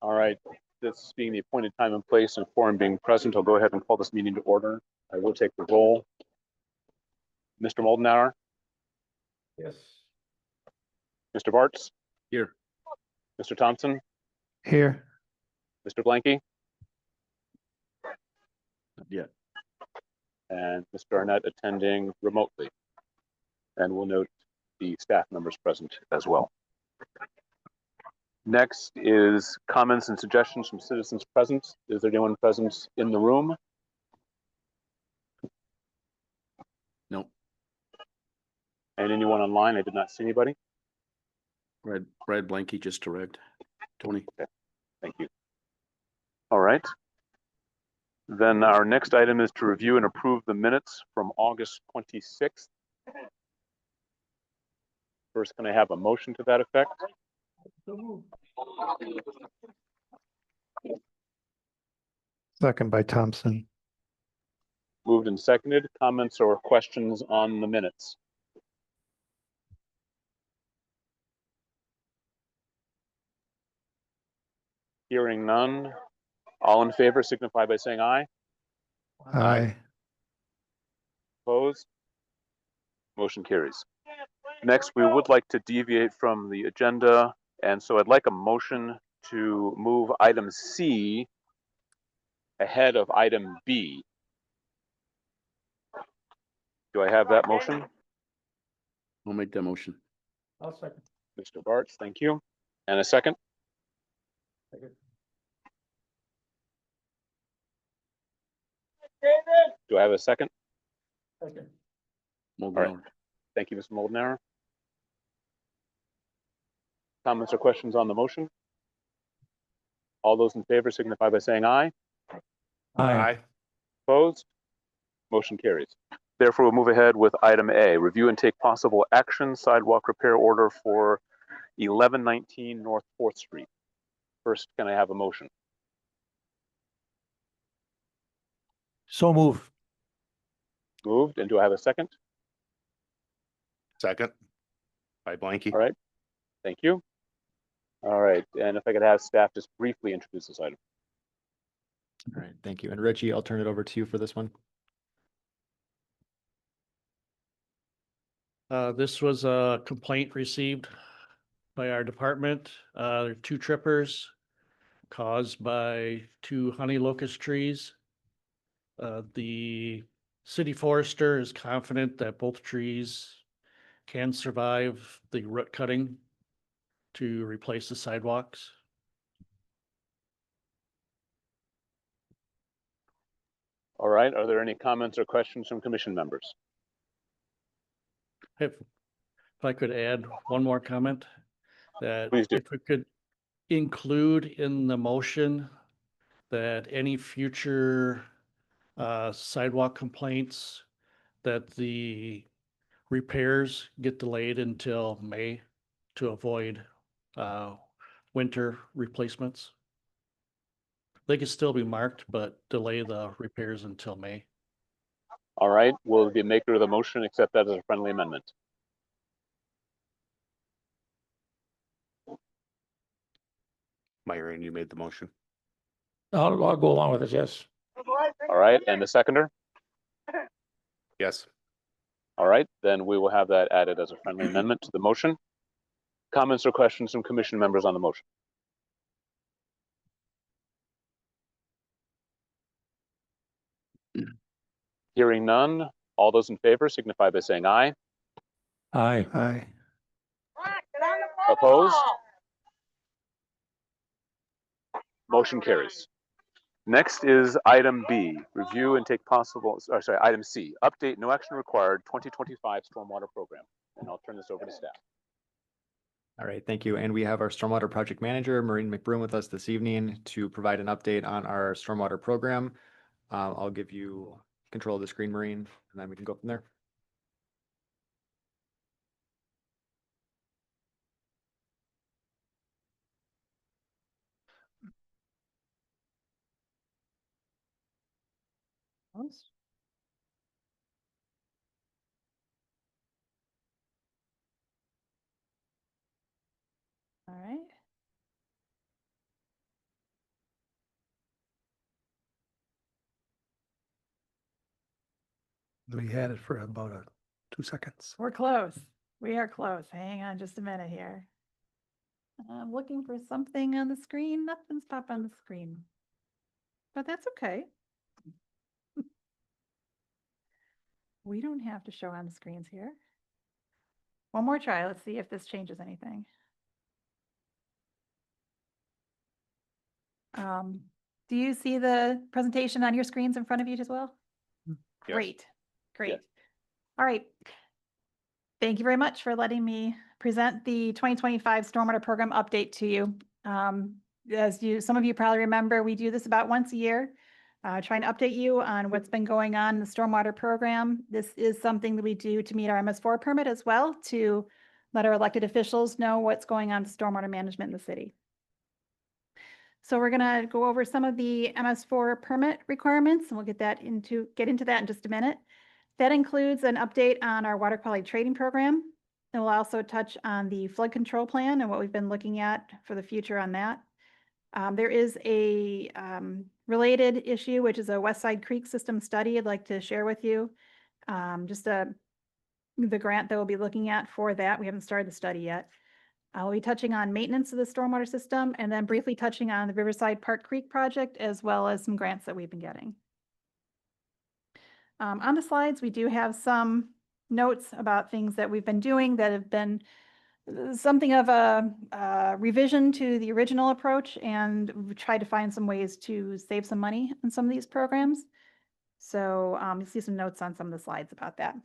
All right, this being the appointed time and place and quorum being present, I'll go ahead and call this meeting to order. I will take the roll. Mr. Moldenauer, Yes. Mr. Bartz, Here. Mr. Thompson, Here. Mr. Blanky, Not yet. and Mr. Arnett attending remotely. And we'll note the staff members present as well. Next is comments and suggestions from citizens present. Is there anyone present in the room? No. And anyone online? I did not see anybody. Brad Blanky just arrived. Tony. Okay. Thank you. All right. Then our next item is to review and approve the minutes from August 26th. First, can I have a motion to that effect? Second by Thompson. Moved and seconded. Comments or questions on the minutes? Hearing none. All in favor signify by saying aye. Aye. Opposed? Motion carries. Next, we would like to deviate from the agenda, and so I'd like a motion to move item C ahead of item B. Do I have that motion? I'll make that motion. I'll second. Mr. Bartz, thank you. And a second? Do I have a second? Second. Moldenauer. Right. Thank you, Mr. Moldenauer. Comments or questions on the motion? All those in favor signify by saying aye. Aye. Opposed? Motion carries. Therefore, we'll move ahead with item A, review and take possible action, sidewalk repair order for 1119 North 4th Street. First, can I have a motion? So move. Moved, and do I have a second? Second. By Blanky. All right, thank you. All right, and if I could have staff just briefly introduce this item. All right, thank you. And Richie, I'll turn it over to you for this one. This was a complaint received by our department. There are two trippers caused by two honey locust trees. The city forester is confident that both trees can survive the root cutting to replace the sidewalks. All right, are there any comments or questions from commission members? If I could add one more comment, that Please do. if we could include in the motion that any future sidewalk complaints, that the repairs get delayed until May to avoid winter replacements. They could still be marked, but delay the repairs until May. All right, will the maker of the motion accept that as a friendly amendment? Myron, you made the motion. I'll go along with it, yes. All right, and the seconder? Yes. All right, then we will have that added as a friendly amendment to the motion. Comments or questions from commission members on the motion? Hearing none, all those in favor signify by saying aye. Aye. Aye. Opposed? Motion carries. Next is item B, review and take possible, item C, update, no action required, 2025 stormwater program. And I'll turn this over to staff. All right, thank you. And we have our Stormwater Project Manager, Maureen McBroom, with us this evening to provide an update on our stormwater program. I'll give you control of the screen, Maureen, and then we can go from there. All right. We had it for about 2 seconds. We're close. We are close. Hang on just a minute here. I'm looking for something on the screen. Nothing's popped on the screen. But that's okay. We don't have to show on the screens here. One more try. Let's see if this changes anything. Do you see the presentation on your screens in front of you as well? Yes. Great, great. Yes. All right. Thank you very much for letting me present the 2025 Stormwater Program update to you. Some of you probably remember, we do this about once a year, trying to update you on what's been going on in the Stormwater Program. This is something that we do to meet our MS4 permit as well, to let our elected officials know what's going on with stormwater management in the city. So we're going to go over some of the MS4 permit requirements, and we'll get into that in just a minute. That includes an update on our water quality trading program. And we'll also touch on the flood control plan and what we've been looking at for the future on that. There is a related issue, which is a West Side Creek system study I'd like to share with you. The grant that we'll be looking at for that. We haven't started the study yet. I'll be touching on maintenance of the stormwater system and then briefly touching on the Riverside Park Creek project, as well as some grants that we've been getting. On the slides, we do have some notes about things that we've been doing that have been something of a revision to the original approach, and we've tried to find some ways to save some money on some of these programs. So you'll see some notes on some of the slides about that.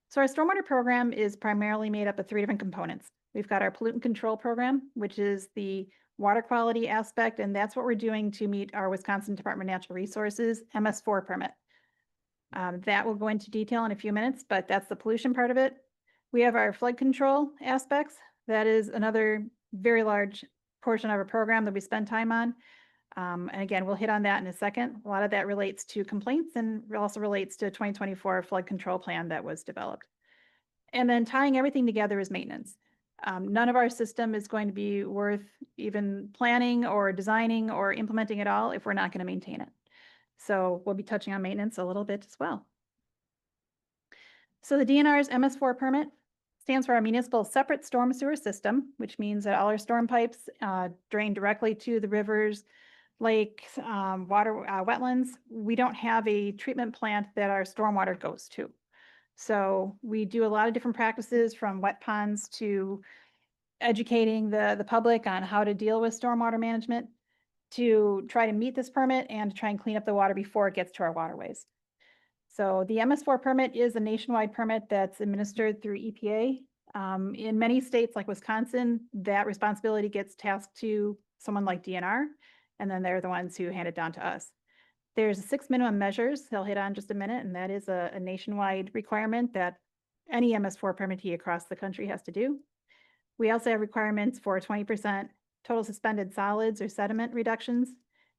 So our stormwater program is primarily made up of 3 different components. We've got our pollutant control program, which is the water quality aspect, and that's what we're doing to meet our Wisconsin Department of Natural Resources MS4 permit. That will go into detail in a few minutes, but that's the pollution part of it. We have our flood control aspects. That is another very large portion of our program that we spend time on. And again, we'll hit on that in a second. A lot of that relates to complaints and also relates to a 2024 flood control plan that was developed. And then tying everything together is maintenance. None of our system is going to be worth even planning or designing or implementing at all if we're not going to maintain it. So we'll be touching on maintenance a little bit as well. So the DNR's MS4 permit stands for our municipal separate storm sewer system, which means that all our storm pipes drain directly to the rivers, lakes, wetlands. We don't have a treatment plant that our stormwater goes to. So we do a lot of different practices, from wet ponds to educating the public on how to deal with stormwater management, to try to meet this permit and to try and clean up the water before it gets to our waterways. So the MS4 permit is a nationwide permit that's administered through EPA. In many states like Wisconsin, that responsibility gets tasked to someone like DNR, and then they're the ones who hand it down to us. There's 6 minimum measures they'll hit on just a minute, and that is a nationwide requirement that any MS4 permittee across the country has to do. We also have requirements for 20% total suspended solids or sediment reductions.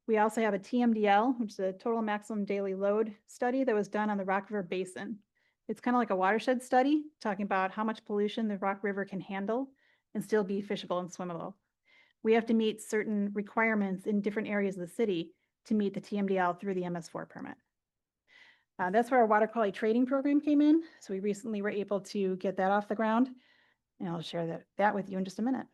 We also have a TMDL, which is a total maximum daily load study that was done on the Rock River Basin. It's kind of like a watershed study, talking about how much pollution the Rock River can handle and still be fishable and swimmable. We have to meet certain requirements in different areas of the city to meet the TMDL through the MS4 permit. That's where our water quality trading program came in. So we recently were able to get that off the ground, and I'll share that with you in just a minute.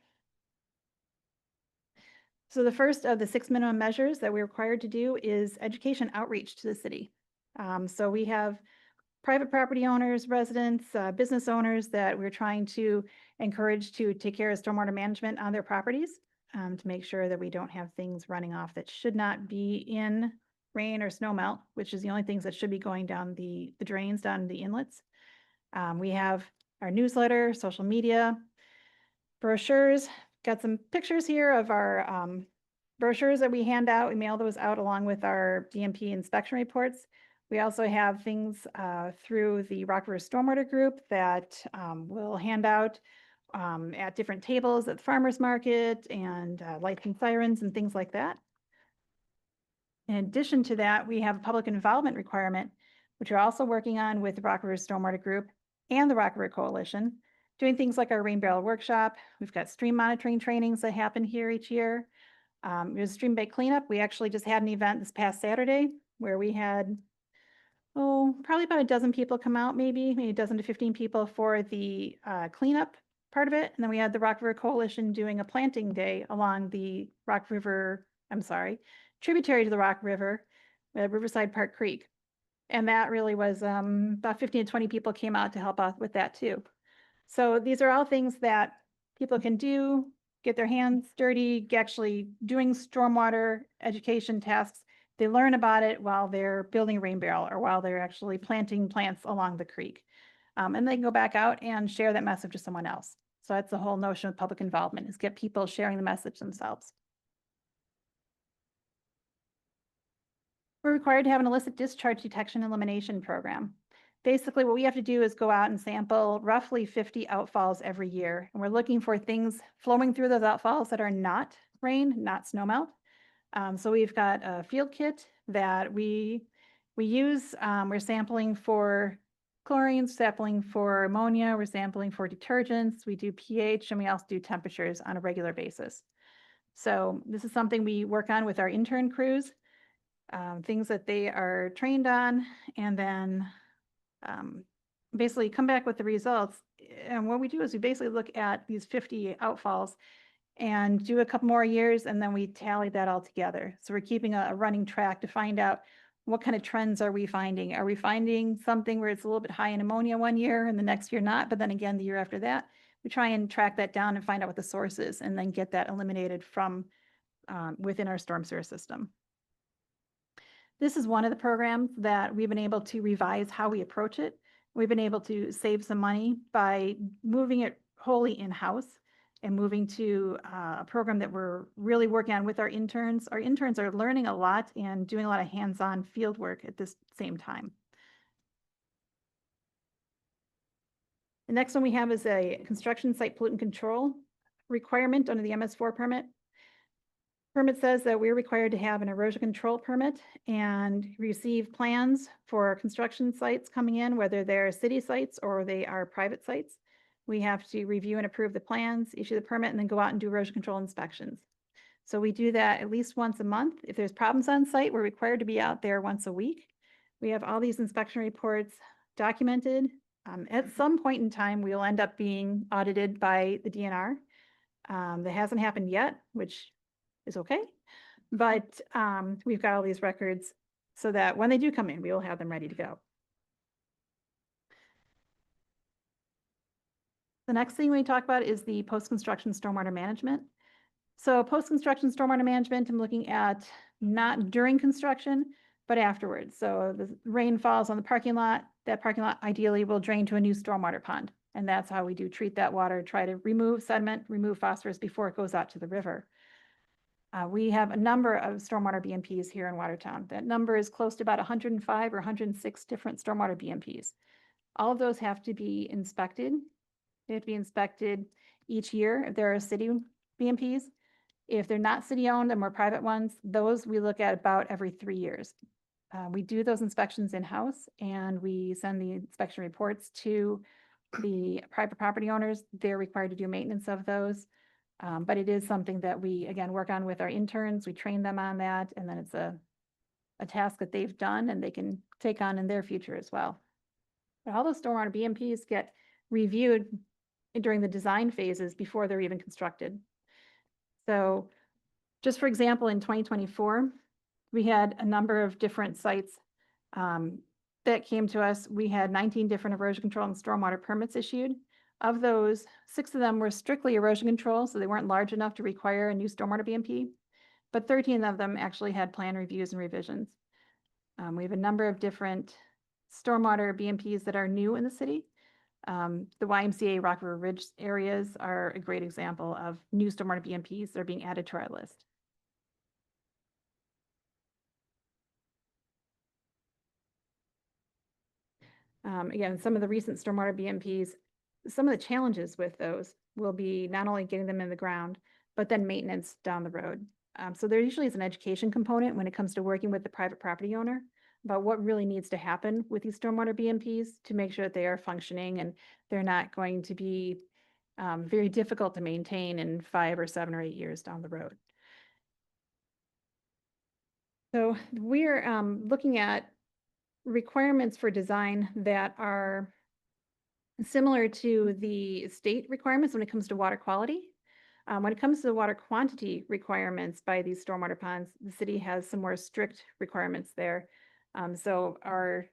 So the first of the 6 minimum measures that we're required to do is education outreach to the city. So we have private property owners, residents, business owners that we're trying to encourage to take care of stormwater management on their properties, to make sure that we don't have things running off that should not be in rain or snow melt, which is the only things that should be going down the drains, down the inlets. We have our newsletter, social media, brochures. Got some pictures here of our brochures that we hand out. We mail those out along with our DMP inspection reports. We also have things through the Rock River Stormwater Group that we'll hand out at different tables at the farmers market, and lights and sirens and things like that. In addition to that, we have a public involvement requirement, which we're also working on with the Rock River Stormwater Group and the Rock River Coalition, doing things like our rain barrel workshop. We've got stream monitoring trainings that happen here each year. There's stream bank cleanup. We actually just had an event this past Saturday where we had probably about a dozen people come out, maybe a dozen to 15 people for the cleanup part of it. And then we had the Rock River Coalition doing a planting day along the Rock River, tributary to the Rock River, Riverside Park Creek. And that really was about 15 to 20 people came out to help out with that too. So these are all things that people can do, get their hands dirty, actually doing stormwater education tasks. They learn about it while they're building a rain barrel or while they're actually planting plants along the creek. And they can go back out and share that message with someone else. So that's the whole notion of public involvement, is get people sharing the message themselves. We're required to have an illicit discharge detection and elimination program. Basically, what we have to do is go out and sample roughly 50 outfalls every year. And we're looking for things flowing through those outfalls that are not rain, not snowmelt. So we've got a field kit that we use. We're sampling for chlorine, sampling for ammonia, we're sampling for detergents, we do pH, and we also do temperatures on a regular basis. So this is something we work on with our intern crews, things that they are trained on, and then basically come back with the results. And what we do is we basically look at these 50 outfalls and do a couple more years, and then we tally that all together. So we're keeping a running track to find out what kind of trends are we finding. Are we finding something where it's a little bit high in ammonia one year and the next year not, but then again the year after that? We try and track that down and find out what the source is, and then get that eliminated from within our storm sewer system. This is one of the programs that we've been able to revise how we approach it. We've been able to save some money by moving it wholly in-house and moving to a program that we're really working on with our interns. Our interns are learning a lot and doing a lot of hands-on field work at this same time. The next one we have is a construction site pollutant control requirement under the MS4 permit. Permit says that we're required to have an erosion control permit and receive plans for construction sites coming in, whether they're city sites or they are private sites. We have to review and approve the plans, issue the permit, and then go out and do erosion control inspections. So we do that at least once a month. If there's problems on site, we're required to be out there once a week. We have all these inspection reports documented. At some point in time, we'll end up being audited by the DNR. That hasn't happened yet, which is okay. But we've got all these records so that when they do come in, we will have them ready to go. The next thing we talk about is the post-construction stormwater management. So post-construction stormwater management, I'm looking at not during construction, but afterwards. So the rain falls on the parking lot, that parking lot ideally will drain to a new stormwater pond. And that's how we do treat that water, try to remove sediment, remove phosphorus before it goes out to the river. We have a number of stormwater BMPs here in Watertown. That number is close to about 105 or 106 different stormwater BMPs. All of those have to be inspected. They have to be inspected each year if there are city BMPs. If they're not city-owned and more private ones, those we look at about every 3 years. We do those inspections in-house, and we send the inspection reports to the private property owners. They're required to do maintenance of those. But it is something that we, again, work on with our interns. We train them on that, and then it's a task that they've done and they can take on in their future as well. But all those stormwater BMPs get reviewed during the design phases before they're even constructed. So just for example, in 2024, we had a number of different sites that came to us. We had 19 different erosion control and stormwater permits issued. Of those, 6 of them were strictly erosion control, so they weren't large enough to require a new stormwater BMP, but 13 of them actually had plan reviews and revisions. We have a number of different stormwater BMPs that are new in the city. The YMCA Rock River Ridge areas are a great example of new stormwater BMPs that are being added to our list. Again, some of the recent stormwater BMPs, some of the challenges with those will be not only getting them in the ground, but then maintenance down the road. So there usually is an education component when it comes to working with the private property owner about what really needs to happen with these stormwater BMPs to make sure that they are functioning and they're not going to be very difficult to maintain in 5 or 7 or 8 years down the road. So we're looking at requirements for design that are similar to the state requirements when it comes to water quality. When it comes to the water quantity requirements by these stormwater ponds, the city has some more strict requirements there. So our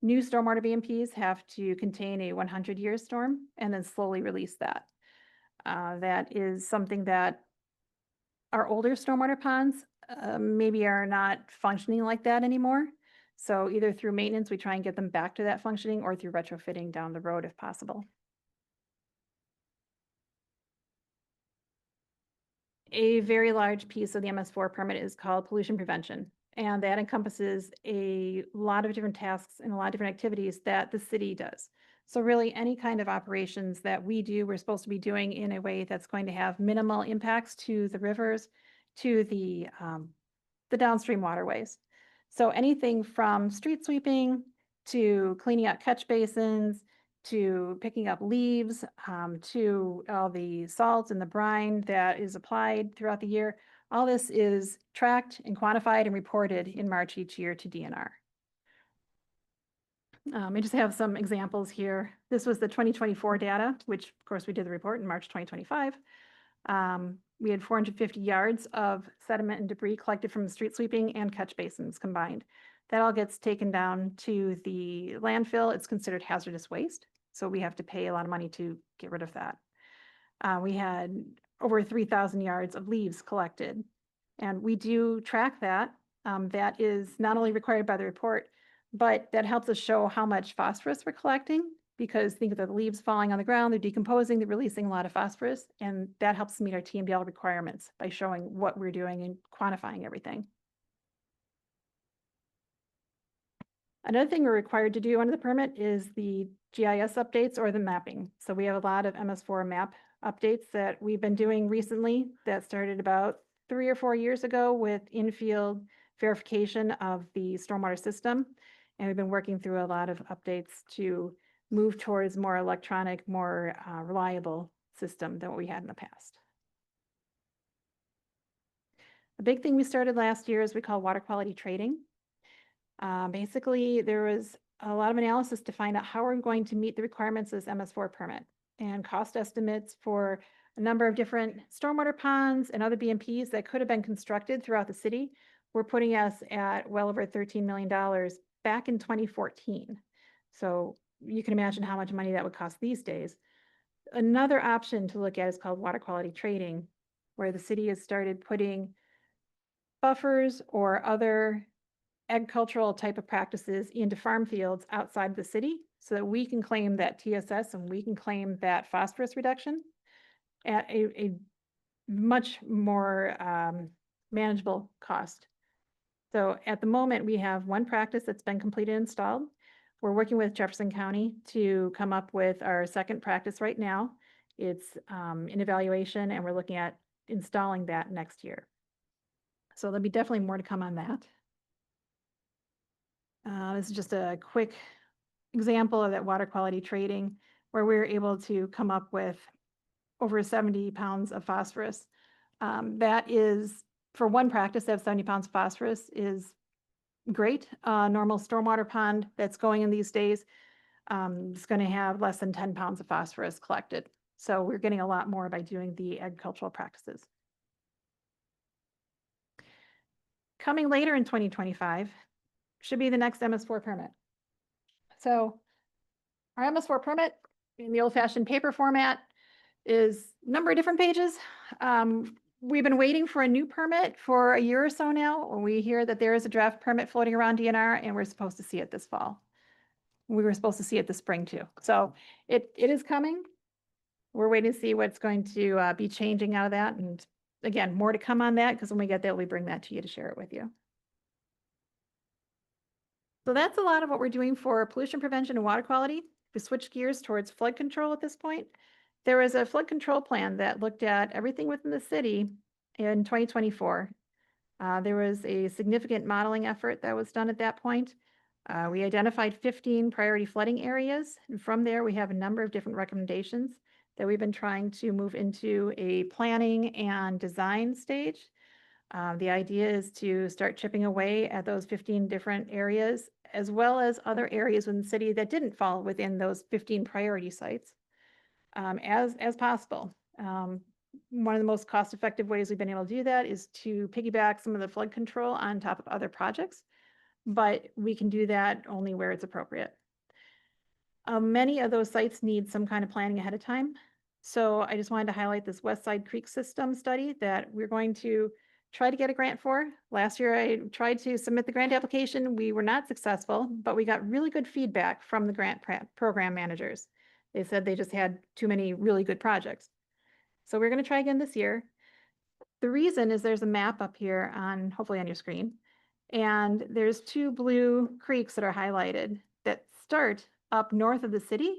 new stormwater BMPs have to contain a 100-year storm and then slowly release that. That is something that our older stormwater ponds maybe are not functioning like that anymore. So either through maintenance, we try and get them back to that functioning, or through retrofitting down the road if possible. A very large piece of the MS4 permit is called pollution prevention. And that encompasses a lot of different tasks and a lot of different activities that the city does. So really any kind of operations that we do, we're supposed to be doing in a way that's going to have minimal impacts to the rivers, to the downstream waterways. So anything from street sweeping to cleaning out catch basins, to picking up leaves, to all the salt and the brine that is applied throughout the year. All this is tracked and quantified and reported in March each year to DNR. I just have some examples here. This was the 2024 data, which of course we did the report in March 2025. We had 450 yards of sediment and debris collected from street sweeping and catch basins combined. That all gets taken down to the landfill. It's considered hazardous waste, so we have to pay a lot of money to get rid of that. We had over 3,000 yards of leaves collected, and we do track that. That is not only required by the report, but that helps us show how much phosphorus we're collecting, because think of the leaves falling on the ground, they're decomposing, they're releasing a lot of phosphorus, and that helps meet our TMDL requirements by showing what we're doing and quantifying everything. Another thing we're required to do under the permit is the GIS updates or the mapping. So we have a lot of MS4 map updates that we've been doing recently that started about 3 or 4 years ago with in-field verification of the stormwater system. And we've been working through a lot of updates to move towards more electronic, more reliable system than what we had in the past. The big thing we started last year is we call water quality trading. Basically, there was a lot of analysis to find out how we're going to meet the requirements of this MS4 permit, and cost estimates for a number of different stormwater ponds and other BMPs that could have been constructed throughout the city were putting us at well over $13 million back in 2014. So you can imagine how much money that would cost these days. Another option to look at is called water quality trading, where the city has started putting buffers or other agricultural type of practices into farm fields outside the city, so that we can claim that TSS and we can claim that phosphorus reduction at a much more manageable cost. So at the moment, we have one practice that's been completed and installed. We're working with Jefferson County to come up with our second practice right now. It's in evaluation, and we're looking at installing that next year. So there'll be definitely more to come on that. This is just a quick example of that water quality trading, where we're able to come up with over 70 pounds of phosphorus. That is, for one practice, to have 70 pounds of phosphorus is great. Normal stormwater pond that's going in these days is going to have less than 10 pounds of phosphorus collected. So we're getting a lot more by doing the agricultural practices. Coming later in 2025 should be the next MS4 permit. So our MS4 permit in the old-fashioned paper format is a number of different pages. We've been waiting for a new permit for a year or so now, when we hear that there is a draft permit floating around DNR, and we're supposed to see it this fall. We were supposed to see it this spring too. So it is coming. We're waiting to see what's going to be changing out of that. And again, more to come on that, because when we get there, we bring that to you to share it with you. So that's a lot of what we're doing for pollution prevention and water quality. We switch gears towards flood control at this point. There was a flood control plan that looked at everything within the city in 2024. There was a significant modeling effort that was done at that point. We identified 15 priority flooding areas, and from there we have a number of different recommendations that we've been trying to move into a planning and design stage. The idea is to start chipping away at those 15 different areas as well as other areas in the city that didn't fall within those 15 priority sites, as possible. One of the most cost-effective ways we've been able to do that is to piggyback some of the flood control on top of other projects, but we can do that only where it's appropriate. Many of those sites need some kind of planning ahead of time. So I just wanted to highlight this West Side Creek System study that we're going to try to get a grant for. Last year, I tried to submit the grant application. We were not successful, but we got really good feedback from the grant program managers. They said they just had too many really good projects. So we're going to try again this year. The reason is there's a map up here on, hopefully on your screen, and there's 2 blue creeks that are highlighted that start up north of the city,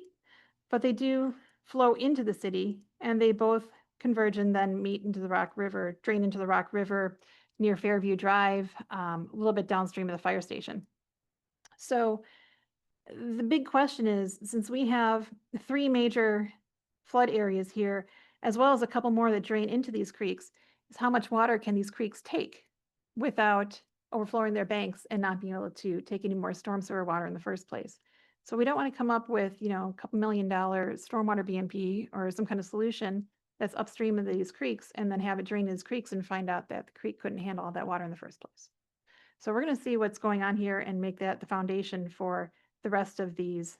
but they do flow into the city, and they both converge and then meet into the Rock River, drain into the Rock River near Fairview Drive, a little bit downstream of the fire station. So the big question is, since we have 3 major flood areas here, as well as a couple more that drain into these creeks, is how much water can these creeks take without overflowing their banks and not being able to take any more storm sewer water in the first place. So we don't want to come up with, you know, a couple $1 million stormwater BMP or some kind of solution that's upstream of these creeks and then have it drain these creeks and find out that the creek couldn't handle all that water in the first place. So we're going to see what's going on here and make that the foundation for the rest of these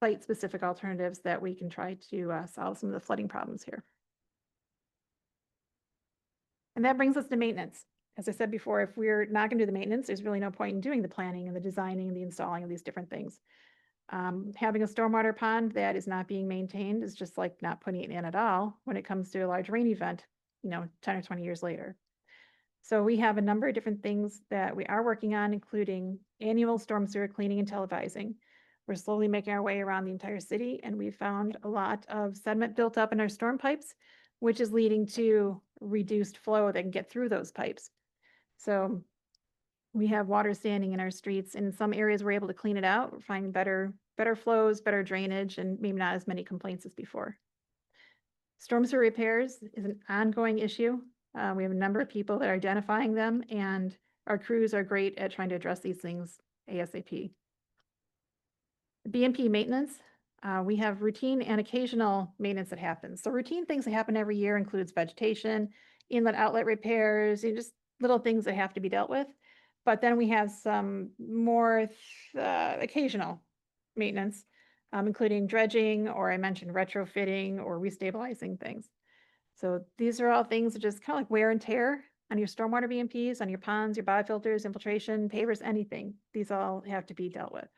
site-specific alternatives that we can try to solve some of the flooding problems here. And that brings us to maintenance. As I said before, if we're not going to do the maintenance, there's really no point in doing the planning and the designing and the installing of these different things. Having a stormwater pond that is not being maintained is just like not putting it in at all when it comes to a large rain event, you know, 10 or 20 years later. So we have a number of different things that we are working on, including annual storm sewer cleaning and televising. We're slowly making our way around the entire city, and we found a lot of sediment built up in our storm pipes, which is leading to reduced flow that can get through those pipes. So we have water standing in our streets. In some areas, we're able to clean it out. We're finding better flows, better drainage, and maybe not as many complaints as before. Storm sewer repairs is an ongoing issue. We have a number of people that are identifying them, and our crews are great at trying to address these things ASAP. BMP maintenance, we have routine and occasional maintenance that happens. So routine things that happen every year includes vegetation, inlet outlet repairs, just little things that have to be dealt with. But then we have some more occasional maintenance, including dredging, or I mentioned retrofitting or restabilizing things. So these are all things that just kind of like wear and tear on your stormwater BMPs, on your ponds, your biofilters, infiltration, pavers, anything. These all have to be dealt with.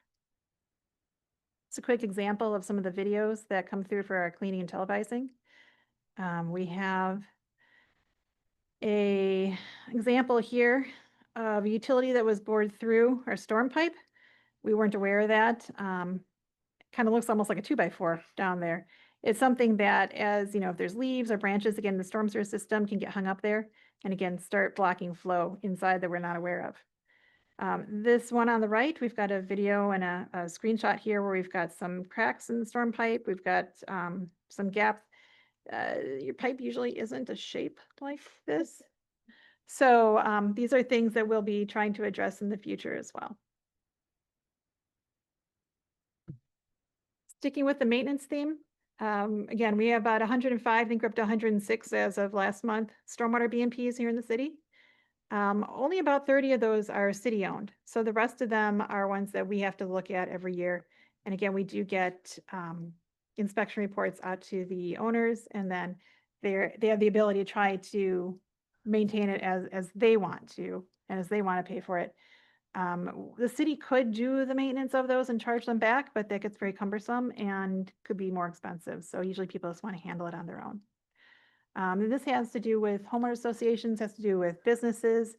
It's a quick example of some of the videos that come through for our cleaning and televising. We have an example here of a utility that was bored through our storm pipe. We weren't aware of that. Kind of looks almost like a 2x4 down there. It's something that, as you know, if there's leaves or branches, again, the storm sewer system can get hung up there and again start blocking flow inside that we're not aware of. This one on the right, we've got a video and a screenshot here where we've got some cracks in the storm pipe. We've got some gaps. Your pipe usually isn't a shape like this. So these are things that we'll be trying to address in the future as well. Sticking with the maintenance theme, again, we have about 105, I think we're up to 106 as of last month, stormwater BMPs here in the city. Only about 30 of those are city-owned. So the rest of them are ones that we have to look at every year. And again, we do get inspection reports out to the owners, and then they have the ability to try to maintain it as they want to and as they want to pay for it. The city could do the maintenance of those and charge them back, but that gets very cumbersome and could be more expensive. So usually people just want to handle it on their own. And this has to do with homeowner associations, has to do with businesses.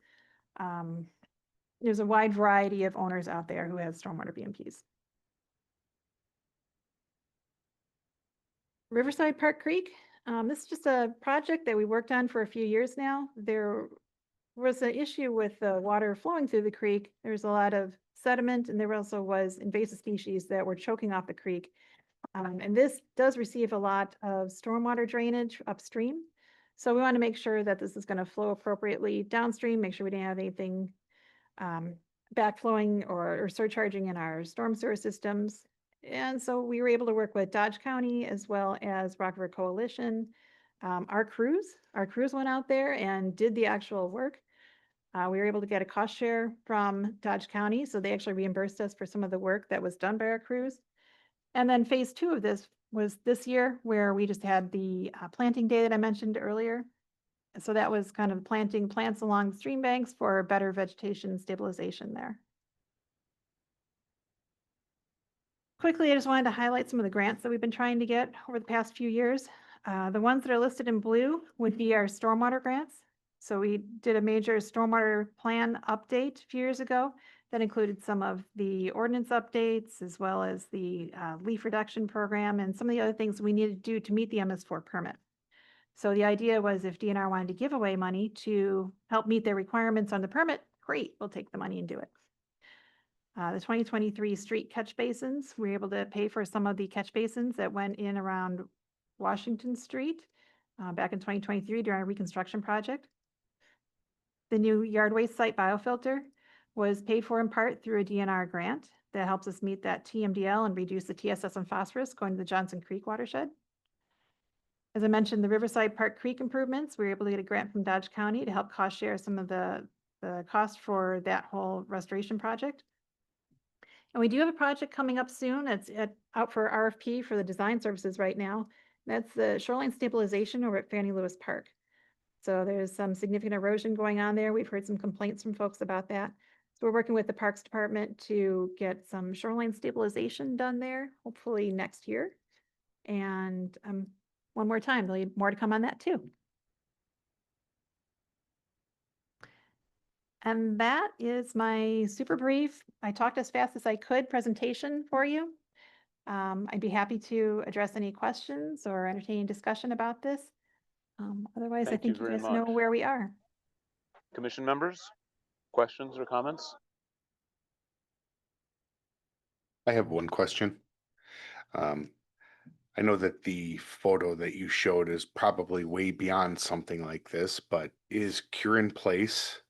There's a wide variety of owners out there who have stormwater BMPs. Riverside Park Creek, this is just a project that we worked on for a few years now. There was an issue with the water flowing through the creek. There's a lot of sediment, and there also was invasive species that were choking off the creek. And this does receive a lot of stormwater drainage upstream. So we want to make sure that this is going to flow appropriately downstream, make sure we didn't have anything backflowing or surcharging in our storm sewer systems. And so we were able to work with Dodge County as well as Rock River Coalition. Our crews went out there and did the actual work. We were able to get a cost share from Dodge County, so they actually reimbursed us for some of the work that was done by our crews. And then phase 2 of this was this year, where we just had the planting day that I mentioned earlier. So that was kind of planting plants along the stream banks for better vegetation stabilization there. Quickly, I just wanted to highlight some of the grants that we've been trying to get over the past few years. The ones that are listed in blue would be our stormwater grants. So we did a major stormwater plan update a few years ago that included some of the ordinance updates as well as the leaf reduction program and some of the other things we needed to do to meet the MS4 permit. So the idea was if DNR wanted to give away money to help meet their requirements on the permit, great, we'll take the money and do it. The 2023 street catch basins, we were able to pay for some of the catch basins that went in around Washington Street back in 2023 during our reconstruction project. The new yard waste site biofilter was paid for in part through a DNR grant that helps us meet that TMDL and reduce the TSS and phosphorus going to the Johnson Creek watershed. As I mentioned, the Riverside Park Creek improvements, we were able to get a grant from Dodge County to help cost share some of the cost for that whole restoration project. And we do have a project coming up soon. It's out for RFP for the design services right now. That's the shoreline stabilization over at Fannie Lewis Park. So there's some significant erosion going on there. We've heard some complaints from folks about that. So we're working with the Parks Department to get some shoreline stabilization done there, hopefully next year. And one more time, there'll be more to come on that too. And that is my super brief, I talked as fast as I could presentation for you. I'd be happy to address any questions or entertain discussion about this. Otherwise, I Thank you think you very guys know much. where we are. Commission members, questions or comments? I have one question. I know that the photo that you showed is probably way beyond something like this, but is cure in place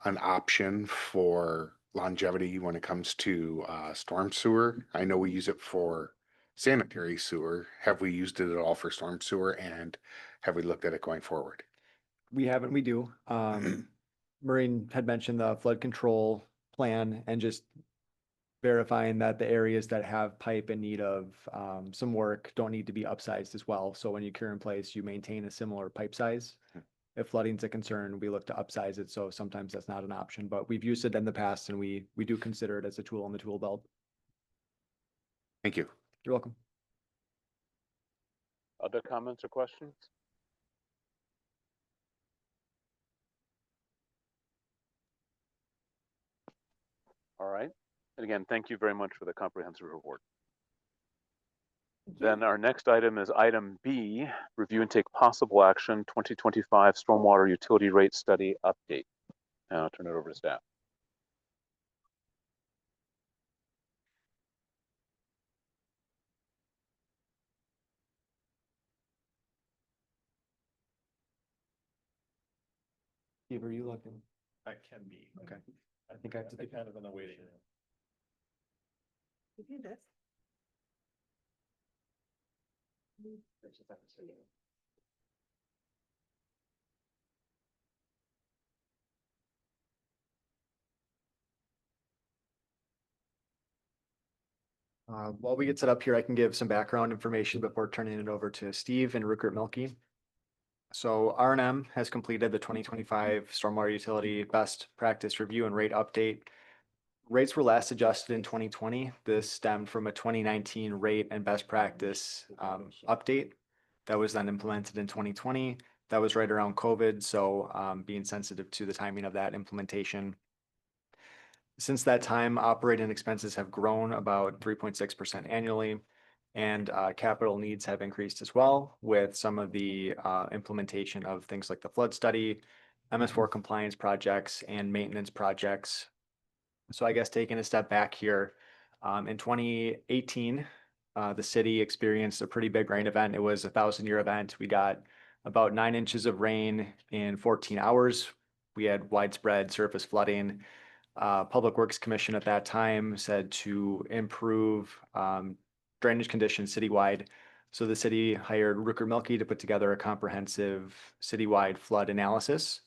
an option for longevity when it comes to storm sewer? I know we use it for sanitary sewer. Have we used it at all for storm sewer, and have we looked at it going forward? We haven't, we do. Maureen had mentioned the flood control plan and just verifying that the areas that have pipe in need of some work don't need to be upsized as well. So when you cure in place, you maintain a similar pipe size. If flooding's a concern, we look to upsize it. So sometimes that's not an option, but we've used it in the past and we do consider it as a tool in the tool belt. Thank you. You're welcome. Other comments or questions? All right. And again, thank you very much for the comprehensive report. Then our next item is item B, review and take possible action, 2025 stormwater utility rate study update. And I'll turn it over to staff. Steve, are you looking? I can be. Okay. I think I have to be kind of in the waiting room. We do this. While we get set up here, I can give some background information before turning it over to Steve and Rupert Milkey. So R&M has completed the 2025 Stormwater Utility Best Practice Review and Rate Update. Rates were last adjusted in 2020. This stemmed from a 2019 rate and best practice update that was then implemented in 2020. That was right around COVID, so being sensitive to the timing of that implementation. Since that time, operating expenses have grown about 3.6% annually, and capital needs have increased as well with some of the implementation of things like the flood study, MS4 compliance projects, and maintenance projects. So I guess taking a step back here, in 2018, the city experienced a pretty big rain event. It was a 1,000-year event. We got about 9 inches of rain in 14 hours. We had widespread surface flooding. Public Works Commission at that time said to improve drainage conditions citywide. So the city hired Rooker Milkie to put together a comprehensive citywide flood analysis.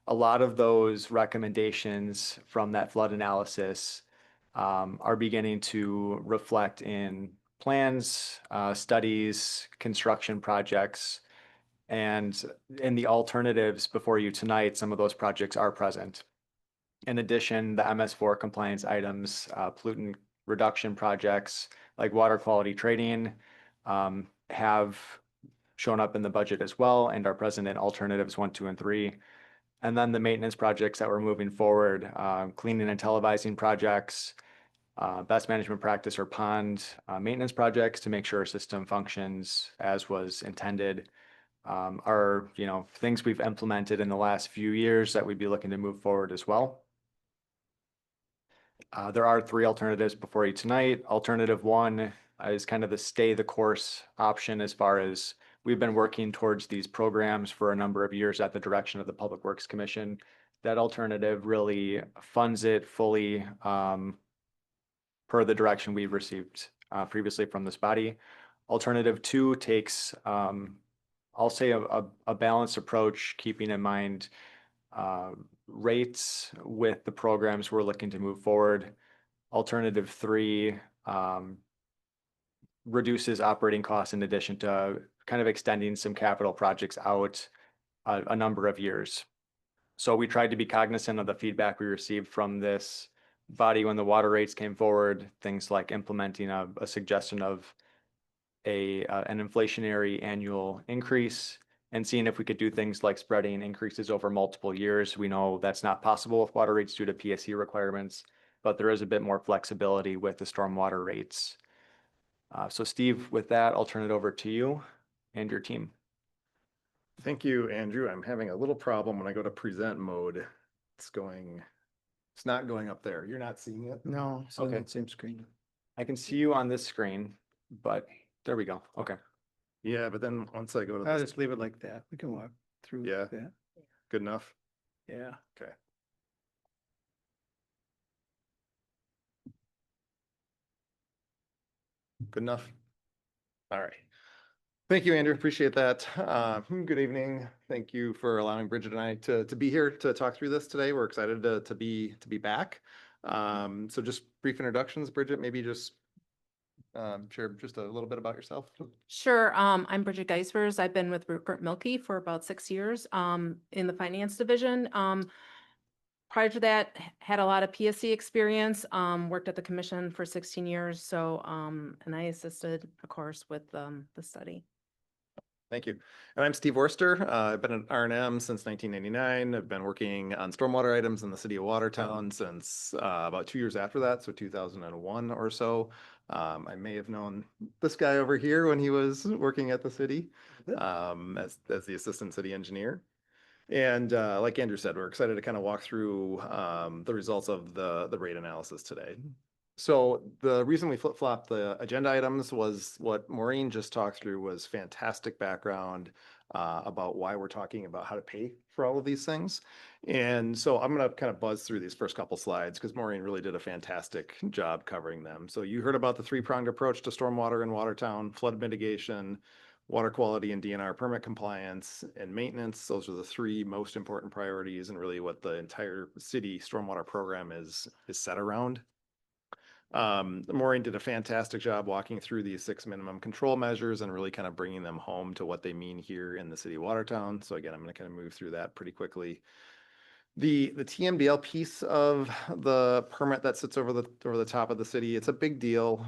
A lot of those recommendations from that flood analysis are beginning to reflect in plans, studies, construction projects, and in the alternatives before you tonight, some of those projects are present. In addition, the MS4 compliance items, pollutant reduction projects like water quality trading have shown up in the budget as well and are present in alternatives 1, 2, and 3. And then the maintenance projects that we're moving forward, cleaning and televising projects, best management practice or pond maintenance projects to make sure our system functions as was intended, are things we've implemented in the last few years that we'd be looking to move forward as well. There are 3 alternatives before you tonight. Alternative 1 is kind of the stay the course option, as far as we've been working towards these programs for a number of years at the direction of the Public Works Commission. That alternative really funds it fully per the direction we've received previously from this body. Alternative 2 takes, I'll say, a balanced approach, keeping in mind rates with the programs we're looking to move forward. Alternative 3 reduces operating costs in addition to kind of extending some capital projects out a number of years. So we tried to be cognizant of the feedback we received from this body when the water rates came forward, things like implementing a suggestion of an inflationary annual increase, and seeing if we could do things like spreading increases over multiple years. We know that's not possible with water rates due to PSC requirements, but there is a bit more flexibility with the stormwater rates. So Steve, with that, I'll turn it over to you and your team. Thank you, Andrew. I'm having a little problem when I go to present mode. It's not going up there. You're not seeing it? No, it's on Okay. that same screen. I can see you on this screen, but there we go. Okay. Yeah, but then once I go to I'll this, just leave it like that. We can walk through Yeah. that. good enough. Yeah. Okay. Good enough. All right. Thank you, Andrew. Appreciate that. Good evening. Thank you for allowing Bridget and I to be here to talk through this today. We're excited to be back. So just brief introductions, Bridget, maybe just share just a little bit about yourself. Sure. I'm Bridget Geisvers. I've been with Rupert Milkie for about 6 years in the finance division. Prior to that, had a lot of PSC experience, worked at the commission for 16 years. So, and I assisted, of course, with the study. Thank you. And I'm Steve Worster. I've been at R&M since 1999. I've been working on stormwater items in the city of Watertown since about 2 years after that, so 2001 or so. I may have known this guy over here when he was working at the city as the assistant city engineer. And like Andrew said, we're excited to kind of walk through the results of the rate analysis today. So the reason we flip-flopped the agenda items was what Maureen just talked through was fantastic background about why we're talking about how to pay for all of these things. And so I'm going to kind of buzz through these first couple slides because Maureen really did a fantastic job covering them. So you heard about the 3-pronged approach to stormwater in Watertown: flood mitigation, water quality and DNR permit compliance, and maintenance. Those are the 3 most important priorities and really what the entire city stormwater program is set around. Maureen did a fantastic job walking through these 6 minimum control measures and really kind of bringing them home to what they mean here in the city of Watertown. So again, I'm going to kind of move through that pretty quickly. The TMDL piece of the permit that sits over the top of the city, it's a big deal.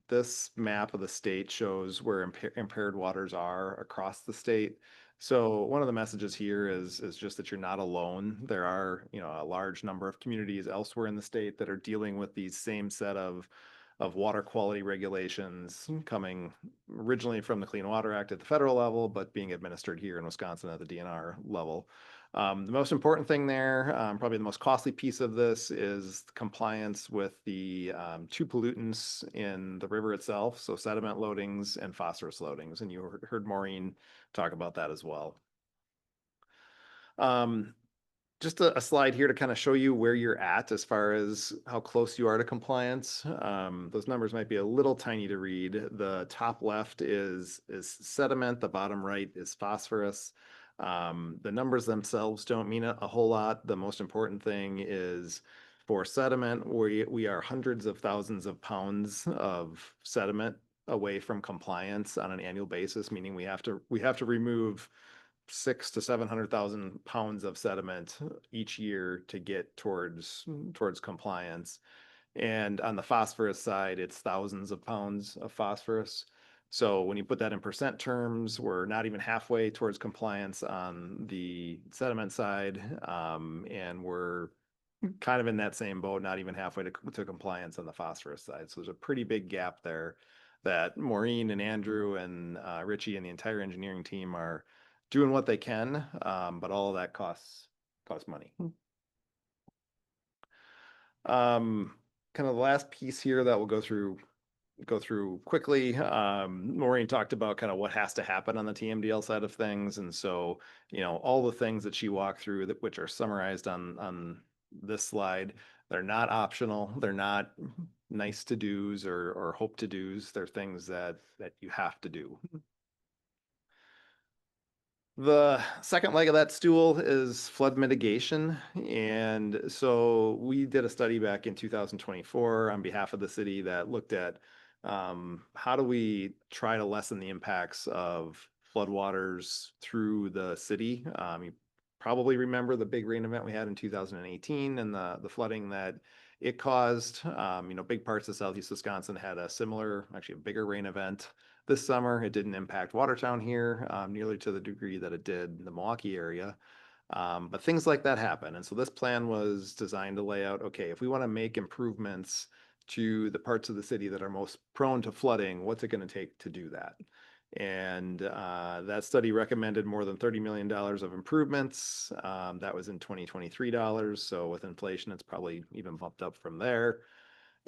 This map of the state shows where impaired waters are across the state. So one of the messages here is just that you're not alone. There are, a large number of communities elsewhere in the state that are dealing with these same set of water quality regulations coming originally from the Clean Water Act at the federal level, but being administered here in Wisconsin at the DNR level. The most important thing there, probably the most costly piece of this, is compliance with the 2 pollutants in the river itself, so sediment loadings and phosphorus loadings, and you heard Maureen talk about that as well. just a slide here to kind of show you where you're at as far as how close you are to compliance. Those numbers might be a little tiny to read. The top left is sediment, the bottom right is phosphorus. The numbers themselves don't mean a whole lot. The most important thing is for sediment, we are hundreds of thousands of pounds of sediment away from compliance on an annual basis, meaning we have to remove 600,000 to 700,000 pounds of sediment each year to get towards compliance. And on the phosphorus side, it's thousands of pounds of phosphorus. So when you put that in percent terms, we're not even halfway towards compliance on the sediment side, and we're kind of in that same boat, not even halfway to compliance on the phosphorus side. So there's a pretty big gap there that Maureen and Andrew and Richie and the entire engineering team are doing what they can, but all of that costs money. Kind of the last piece here that we'll go through quickly. Maureen talked about kind of what has to happen on the TMDL side of things. And so, all the things that she walked through which are summarized on this slide, they're not optional. They're not nice to do's or hope to do's. They're things that you have to do. The second leg of that stool is flood mitigation. And so we did a study back in 2024 on behalf of the city that looked at how do we try to lessen the impacts of floodwaters through the city. You probably remember the big rain event we had in 2018 and the flooding that it caused. Big parts of Southeast Wisconsin had actually a bigger rain event this summer. It didn't impact Watertown here nearly to the degree that it did in the Milwaukee area. But things like that happen. And so this plan was designed to lay out, okay, if we want to make improvements to the parts of the city that are most prone to flooding, what's it going to take to do that? And that study recommended more than $30 million of improvements. That was in 2023 dollars. So with inflation, it's probably even bumped up from there.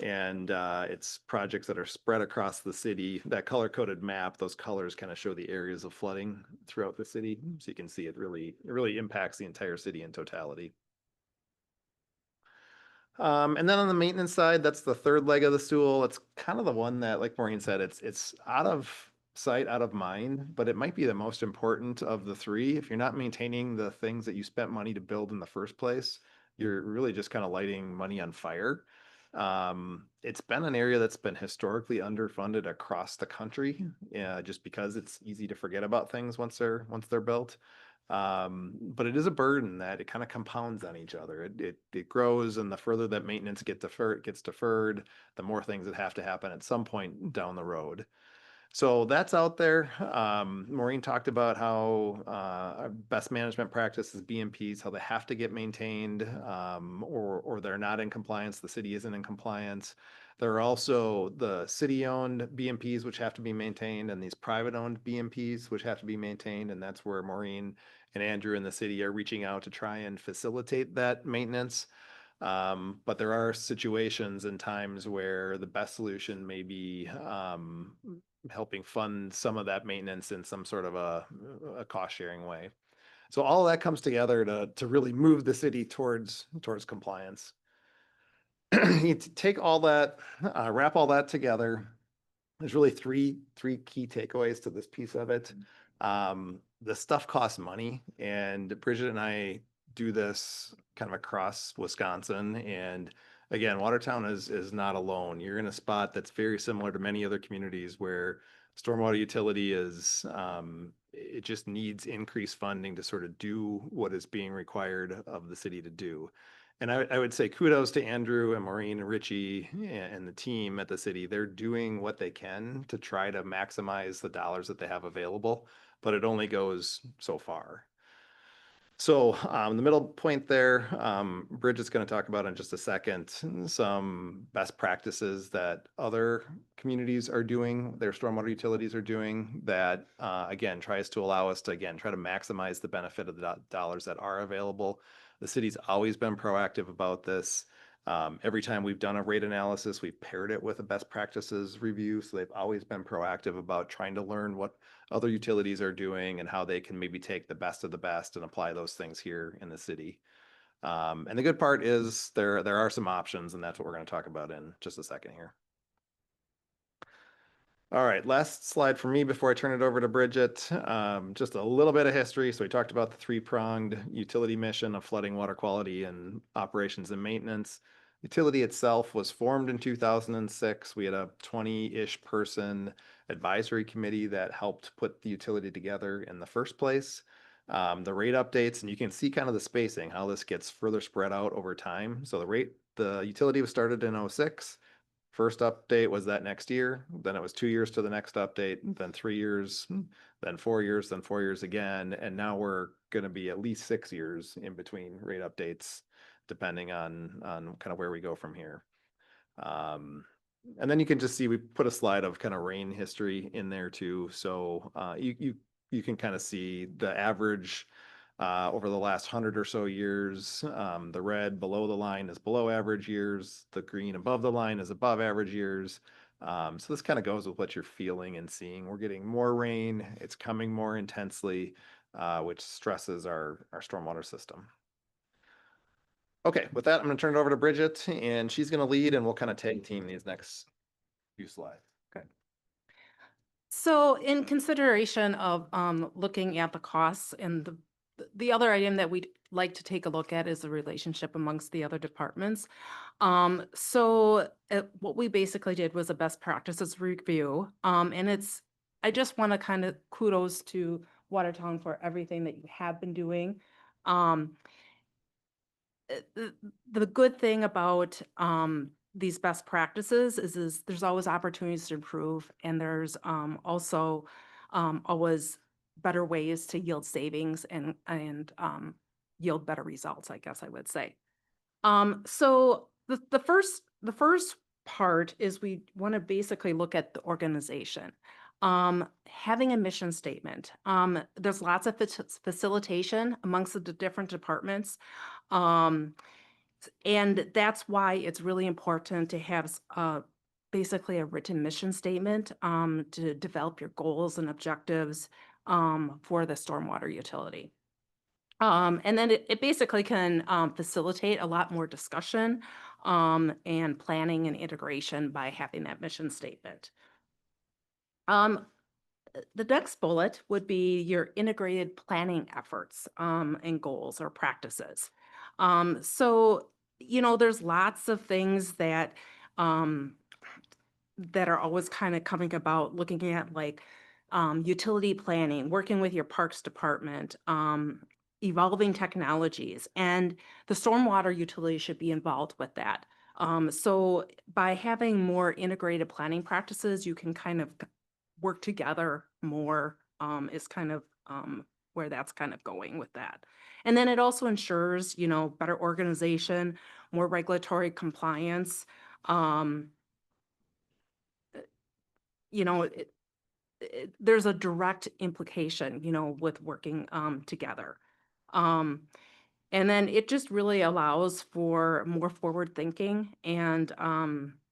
And it's projects that are spread across the city. That color-coded map, those colors kind of show the areas of flooding throughout the city. So you can see it really impacts the entire city in totality. And then on the maintenance side, that's the third leg of the stool. It's kind of the one that, like Maureen said, it's out of sight, out of mind, but it might be the most important of the three. If you're not maintaining the things that you spent money to build in the first place, you're really just kind of lighting money on fire. It's been an area that's been historically underfunded across the country, just because it's easy to forget about things once they're built. But it is a burden that it kind of compounds on each other. It grows, and the further that maintenance gets deferred, the more things that have to happen at some point down the road. So that's out there. Maureen talked about how our best management practices, BMPs, how they have to get maintained, or they're not in compliance. The city isn't in compliance. There are also the city-owned BMPs, which have to be maintained, and these private-owned BMPs, which have to be maintained. And that's where Maureen and Andrew and the city are reaching out to try and facilitate that maintenance. But there are situations and times where the best solution may be helping fund some of that maintenance in some sort of a cost-sharing way. So all of that comes together to really move the city towards compliance. You take all that, wrap all that together. There's really three key takeaways to this piece of it. The stuff costs money, and Bridget and I do this kind of across Wisconsin. And again, Watertown is not alone. You're in a spot that's very similar to many other communities where stormwater utility is, it just needs increased funding to sort of do what is being required of the city to do. And I would say kudos to Andrew and Maureen and Richie and the team at the city. They're doing what they can to try to maximize the dollars that they have available, but it only goes so far. So the middle point there, Bridget's going to talk about in just a second, some best practices that other communities are doing, their stormwater utilities are doing that, again, tries to allow us to, again, try to maximize the benefit of the dollars that are available. The city's always been proactive about this. Every time we've done a rate analysis, we've paired it with a best practices review. So they've always been proactive about trying to learn what other utilities are doing and how they can maybe take the best of the best and apply those things here in the city. And the good part is there are some options, and that's what we're going to talk about in just a second here. All right, last slide for me before I turn it over to Bridget. Just a little bit of history. So we talked about the three-pronged utility mission of flooding, water quality, and operations and maintenance. Utility itself was formed in 2006. We had a 20-ish person advisory committee that helped put the utility together in the first place. The rate updates, and you can see kind of the spacing, how this gets further spread out over time. So the utility was started in 06. First update was that next year, then it was 2 years to the next update, then 3 years, then 4 years, then 4 years again. And now we're going to be at least 6 years in between rate updates, depending on kind of where we go from here. And then you can just see, we put a slide of kind of rain history in there too. So you can kind of see the average over the last 100 or so years. The red below the line is below average years. The green above the line is above average years. So this kind of goes with what you're feeling and seeing. We're getting more rain. It's coming more intensely, which stresses our stormwater system. Okay, with that, I'm going to turn it over to Bridget, and she's going to lead, and we'll kind of tag team these next few slides. Okay. So in consideration of looking at the costs, and the other item that we'd like to take a look at is the relationship amongst the other departments. So what we basically did was a best practices review. And I just want to kind of kudos to Watertown for everything that you have been doing. The good thing about these best practices is there's always opportunities to improve, and there's also always better ways to yield savings and yield better results, I guess I would say. So the first part is we want to basically look at the organization. Having a mission statement. There's lots of facilitation amongst the different departments. And that's why it's really important to have basically a written mission statement to develop your goals and objectives for the stormwater utility. And then it basically can facilitate a lot more discussion and planning and integration by having that mission statement. The next bullet would be your integrated planning efforts and goals or practices. So, there's lots of things that are always kind of coming about, looking at like utility planning, working with your parks department, evolving technologies, and the stormwater utility should be involved with that. So by having more integrated planning practices, you can kind of work together more, is kind of where that's kind of going with that. And then it also ensures, better organization, more regulatory compliance. There's a direct implication, with working together. And then it just really allows for more forward thinking and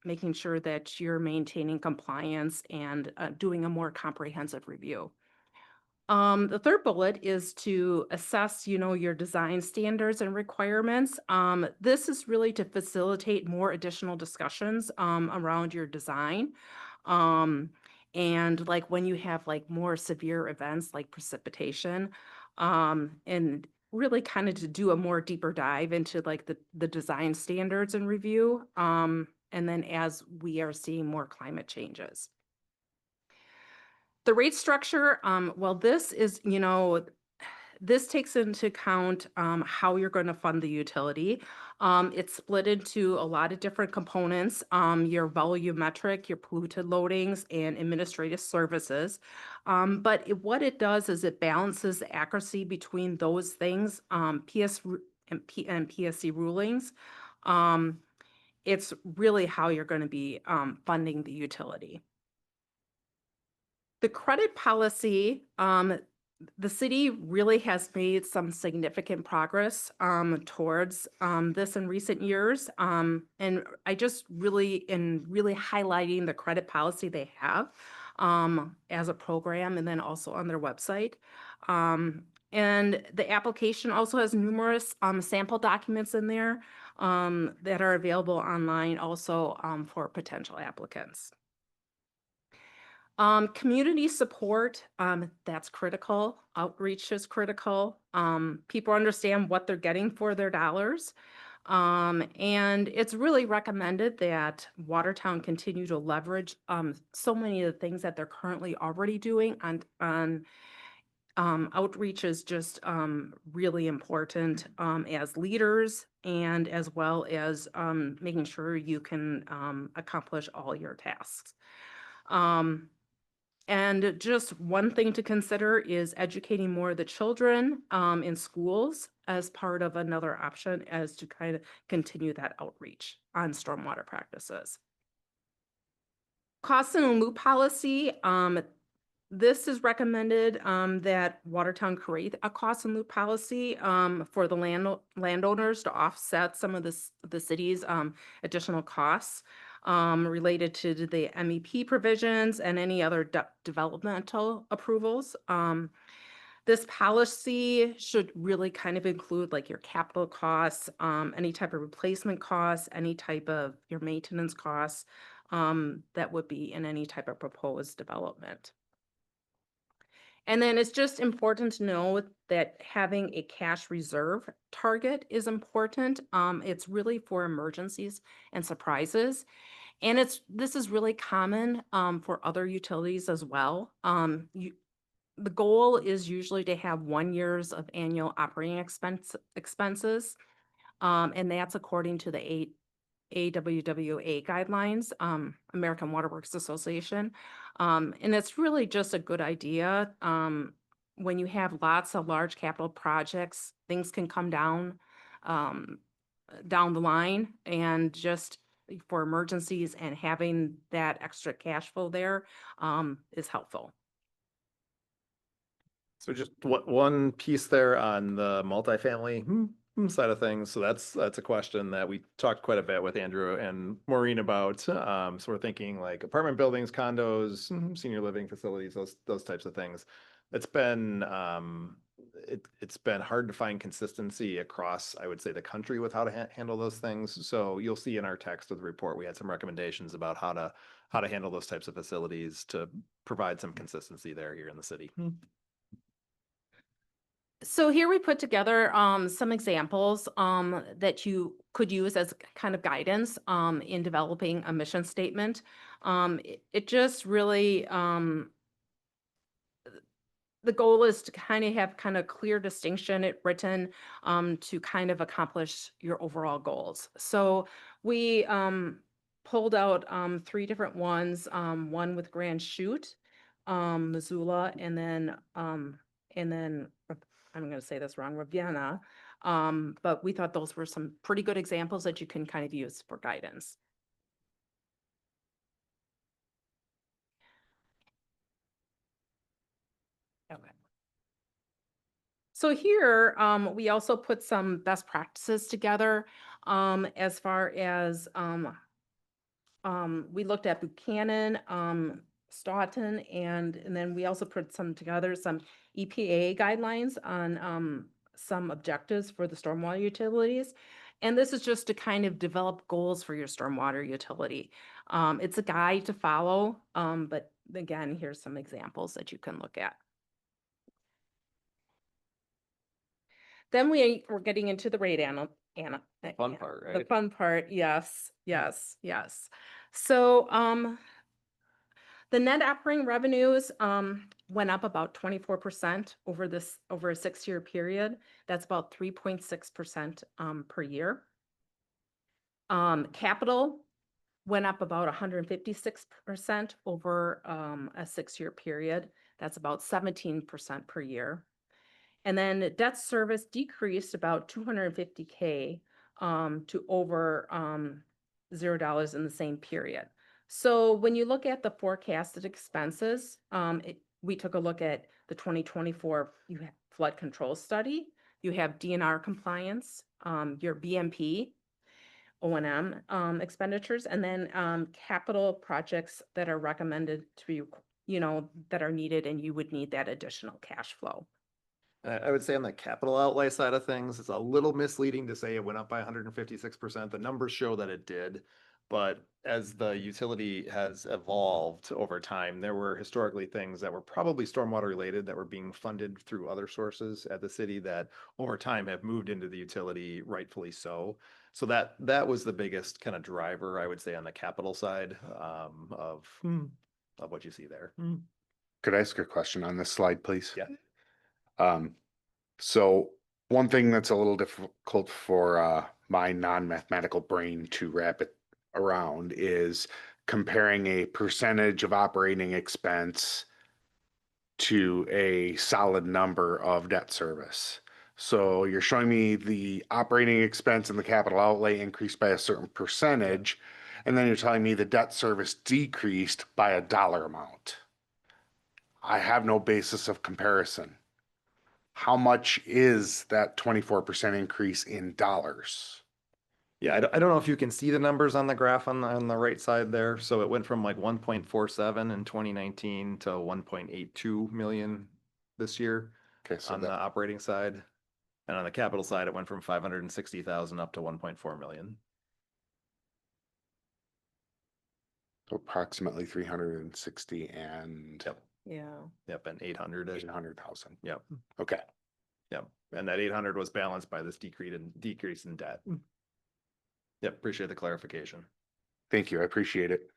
making sure that you're maintaining compliance and doing a more comprehensive review. The third bullet is to assess, your design standards and requirements. This is really to facilitate more additional discussions around your design. And like when you have like more severe events like precipitation, and really kind of to do a more deeper dive into like the design standards and review. And then as we are seeing more climate changes. The rate structure, well, this is, this takes into account how you're going to fund the utility. It's split into a lot of different components, your volumetric, your polluted loadings, and administrative services. But what it does is it balances the accuracy between those things, PS and PSC rulings. It's really how you're going to be funding the utility. The credit policy, the city really has made some significant progress towards this in recent years. And I just really highlighting the credit policy they have as a program and then also on their website. And the application also has numerous sample documents in there that are available online also for potential applicants. Community support, that's critical. Outreach is critical. People understand what they're getting for their dollars. And it's really recommended that Watertown continue to leverage so many of the things that they're currently already doing on outreach is just really important as leaders and as well as making sure you can accomplish all your tasks. And just one thing to consider is educating more of the children in schools as part of another option as to kind of continue that outreach on stormwater practices. Cost and loop policy, this is recommended that Watertown create a cost and loop policy for the landowners to offset some of the city's additional costs related to the MEP provisions and any other developmental approvals. This policy should really kind of include like your capital costs, any type of replacement costs, any type of your maintenance costs that would be in any type of proposed development. And then it's just important to know that having a cash reserve target is important. It's really for emergencies and surprises. And this is really common for other utilities as well. The goal is usually to have 1 year's of annual operating expenses. And that's according to the AWWA guidelines, American Water Works Association. And it's really just a good idea. When you have lots of large capital projects, things can come down the line, and just for emergencies and having that extra cash flow there is helpful. So just one piece there on the multifamily side of things. So that's a question that we talked quite a bit with Andrew and Maureen about. So we're thinking like apartment buildings, condos, senior living facilities, those types of things. It's been it's been hard to find consistency across, I would say, the country with how to handle those things. So you'll see in our text of the report, we had some recommendations about how to handle those types of facilities to provide some consistency there here in the city. So here we put together some examples that you could use as kind of guidance in developing a mission statement. It just really, the goal is to kind of have kind of clear distinction written to kind of accomplish your overall goals. So we pulled out 3 different ones, one with Grand Chute, Missoula, and then I'm going to say this wrong, Ravenna. But we thought those were some pretty good examples that you can kind of use for guidance. Okay. So here, we also put some best practices together as far as we looked at Buchanan, Stoughton, and then we also put some EPA guidelines on some objectives for the stormwater utilities. And this is just to kind of develop goals for your stormwater utility. It's a guide to follow, but again, here's some examples that you can look at. Then we're getting into the rate Fun part, right? The fun part, yes. So the net operating revenues went up about 24% over a 6-year period. That's about 3.6% per year. Capital went up about 156% over a 6-year period. That's about 17% per year. And then debt service decreased about $250K to over $0 in the same period. So when you look at the forecasted expenses, we took a look at the 2024 flood control study. You have DNR compliance, your BMP, O&M expenditures, and then capital projects that are recommended to be, that are needed, and you would need that additional cash flow. I would say on the capital outlay side of things, it's a little misleading to say it went up by 156%. The numbers show that it did. But as the utility has evolved over time, there were historically things that were probably stormwater related that were being funded through other sources at the city that over time have moved into the utility, rightfully so. So that was the biggest kind of driver, I would say, on the capital side of what you see there. Could I ask a question on this slide, please? Yeah. So one thing that's a little difficult for my non-mathematical brain to wrap it around is comparing a percentage of operating expense to a solid number of debt service. So you're showing me the operating expense and the capital outlay increased by a certain percentage, and then you're telling me the debt service decreased by a dollar amount. I have no basis of comparison. How much is that 24% increase in dollars? Yeah, I don't know if you can see the numbers on the graph on the right side there. So it went from like 1.47 in 2019 to 1.82 million this year Okay, so on the that, operating side. And on the capital side, it went from 560,000 up to 1.4 million. so approximately 360 and Yep. Yeah. Yep, and 800-ish. 800,000. Yep, Okay. yep. And that 800 was balanced by this decrease in debt. Yep, appreciate the clarification. Thank you. I appreciate it.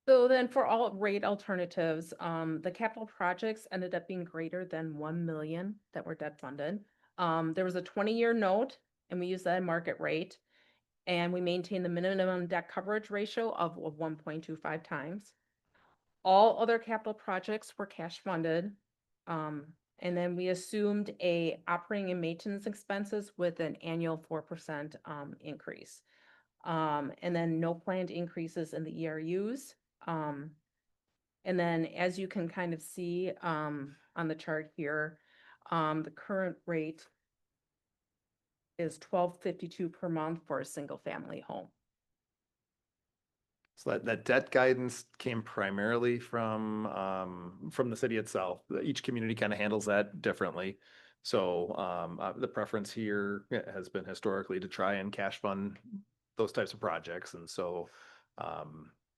So then for all rate alternatives, the capital projects ended up being greater than 1 million that were debt funded. There was a 20-year note and we used that market rate. And we maintained the minimum debt coverage ratio of 1.25 times. All other capital projects were cash funded. And then we assumed a operating and maintenance expenses with an annual 4% increase. And then no planned increases in the ERUs. And then as you can kind of see on the chart here, the current rate is $12.52 per month for a single family home. So that debt guidance came primarily from the city itself. Each community kind of handles that differently. So the preference here has been historically to try and cash fund those types of projects. And so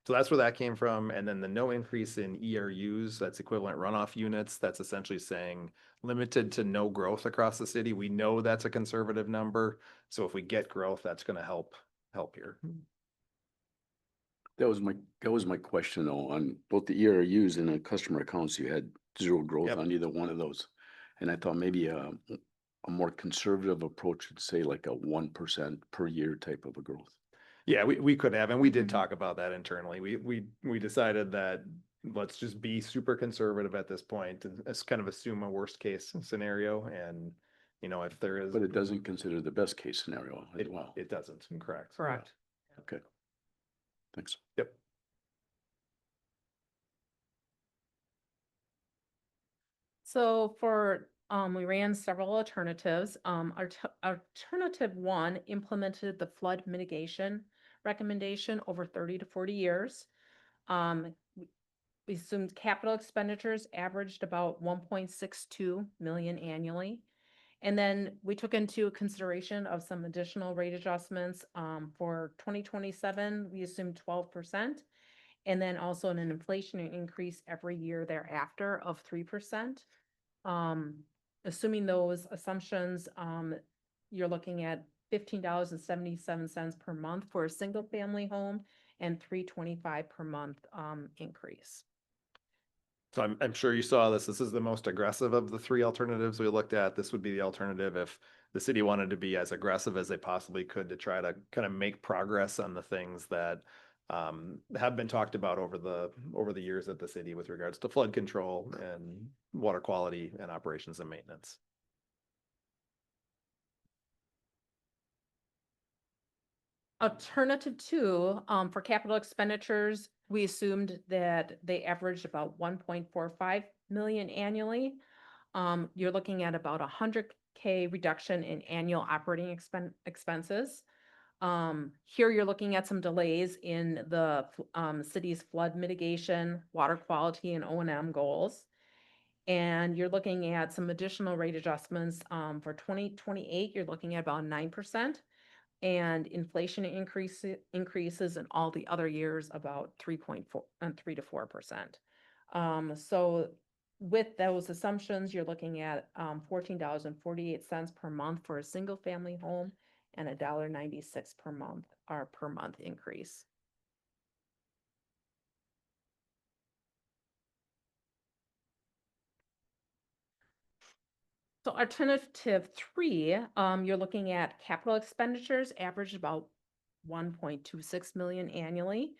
that's where that came from. And then the no increase in ERUs, that's equivalent runoff units. That's essentially saying limited to no growth across the city. We know that's a conservative number. So if we get growth, that's going to help here. That was my question though, on both the ERUs and the customer accounts, you had zero growth Yep. on either one of those. And I thought maybe a more conservative approach would say like a 1% per year type of a growth. Yeah, we could have, and we did talk about that internally. We decided that let's just be super conservative at this point and let's kind of assume a worst case scenario. And if there is, But it doesn't consider the best case scenario as well. it doesn't. Correct. Correct. Okay. Thanks. Yep. So for, we ran several alternatives. Alternative 1 implemented the flood mitigation recommendation over 30 to 40 years. We assumed capital expenditures averaged about 1.62 million annually. And then we took into consideration of some additional rate adjustments. For 2027, we assumed 12%. And then also an inflation increase every year thereafter of 3%. Assuming those assumptions, you're looking at $15.77 per month for a single family home and $3.25 per month increase. So I'm sure you saw this. This is the most aggressive of the three alternatives we looked at. This would be the alternative if the city wanted to be as aggressive as they possibly could to try to kind of make progress on the things that have been talked about over the years at the city with regards to flood control and water quality and operations and maintenance. Alternative 2, for capital expenditures, we assumed that they averaged about 1.45 million annually. You're looking at about $100K reduction in annual operating expenses. Here you're looking at some delays in the city's flood mitigation, water quality, and O&M goals. And you're looking at some additional rate adjustments. For 2028, you're looking at about 9%. And inflation increases in all the other years about 3.4 and 3 to 4%. So with those assumptions, you're looking at $14.48 per month for a single family home and $1.96 per month or per month increase. So alternative 3, you're looking at capital expenditures average about 1.26 million annually,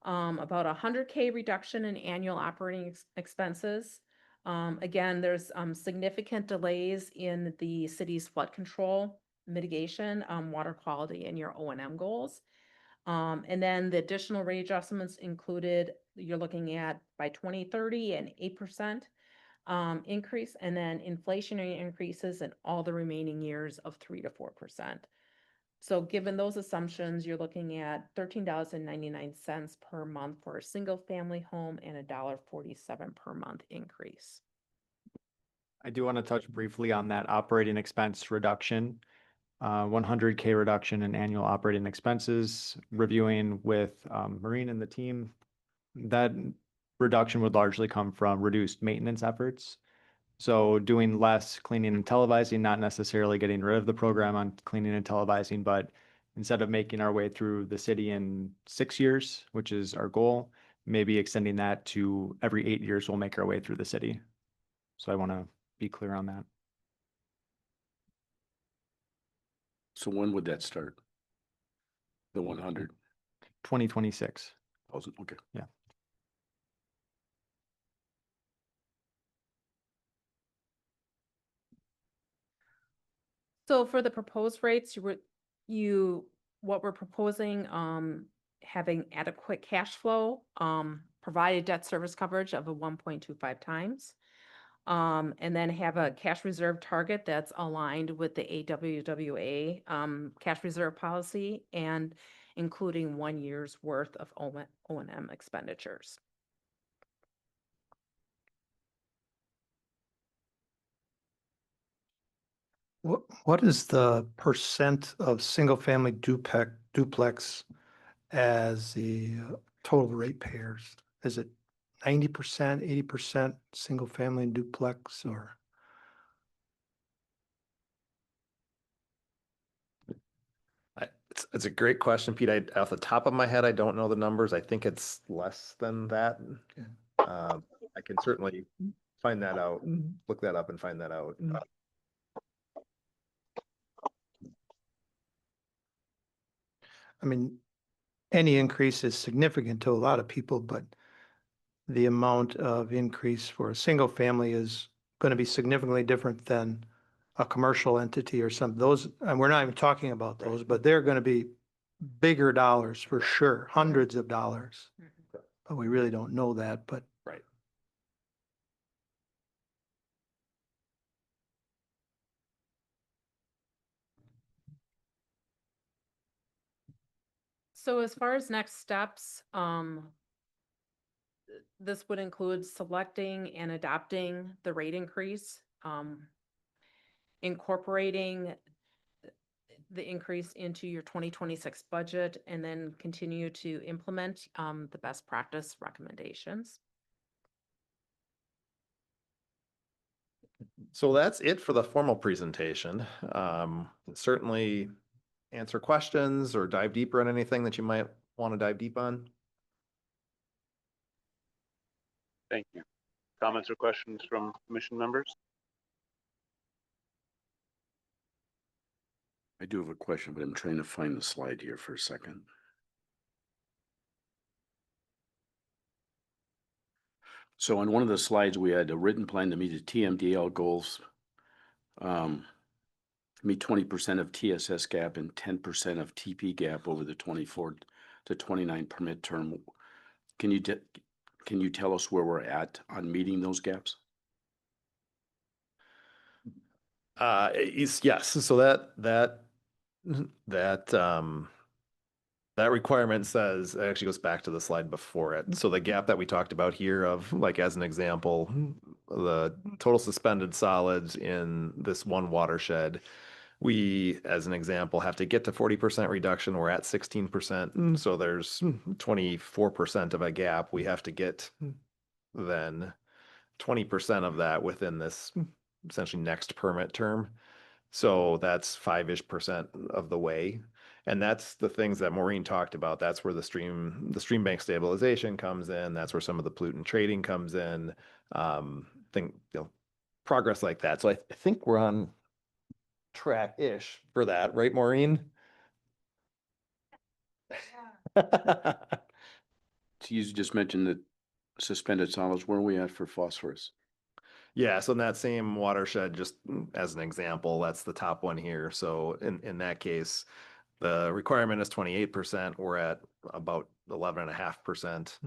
about $100K reduction in annual operating expenses. Again, there's significant delays in the city's flood control mitigation, water quality, and your O&M goals. And then the additional rate adjustments included, you're looking at by 2030 an 8% increase, and then inflationary increases in all the remaining years of 3 to 4%. So given those assumptions, you're looking at $13.99 per month for a single family home and $1.47 per month increase. I do want to touch briefly on that operating expense reduction. 100K reduction in annual operating expenses, reviewing with Maureen and the team. That reduction would largely come from reduced maintenance efforts. So doing less cleaning and televising, not necessarily getting rid of the program on cleaning and televising, but instead of making our way through the city in 6 years, which is our goal, maybe extending that to every 8 years, we'll make our way through the city. So I want to be clear on that. So when would that start? The 100,000, 2026. okay. Yeah. So for the proposed rates, what we're proposing, having adequate cash flow, provided debt service coverage of a 1.25 times. And then have a cash reserve target that's aligned with the AWWA cash reserve policy and including 1 year's worth of O&M expenditures. What is the percent of single-family duplex as the total ratepayers? Is it 90%, 80% single-family duplex, or? It's a great question, Pete. Off the top of my head, I don't know the numbers. I think it's less than that. Okay. I can certainly find that out, look that up and find that out. I mean, any increase is significant to a lot of people, but the amount of increase for a single family is going to be significantly different than a commercial entity or some, those, and we're not even talking about those, but they're going to be bigger dollars for sure, hundreds of dollars. But we really don't know that, but. Right. So as far as next steps, this would include selecting and adopting the rate increase, incorporating the increase into your 2026 budget, and then continue to implement the best practice recommendations. So that's it for the formal presentation. Certainly answer questions or dive deeper in anything that you might want to dive deep on. Thank you. Comments or questions from commission members? I do have a question, but I'm trying to find the slide here for a second. So on one of the slides, we had a written plan to meet the TMDL goals. Meet 20% of TSS gap and 10% of TP gap over the 24 to 29 permit term. Can you tell us where we're at on meeting those gaps? Yes, so that That requirement says, it actually goes back to the slide before it. So the gap that we talked about here of, like, as an example, the total suspended solids in this one watershed, we, as an example, have to get to 40% reduction. We're at 16%. So there's 24% of a gap. We have to get then 20% of that within this essentially next permit term. So that's 5-ish% of the way. And that's the things that Maureen talked about. That's where the stream bank stabilization comes in. That's where some of the pollutant trading comes in. Progress like that. So I think we're on track-ish for that, right, Maureen? You just mentioned that suspended solids, where are we at for phosphorus? Yeah, so in that same watershed, just as an example, that's the top one here. So in that case, the requirement is 28%. We're at about 11.5%.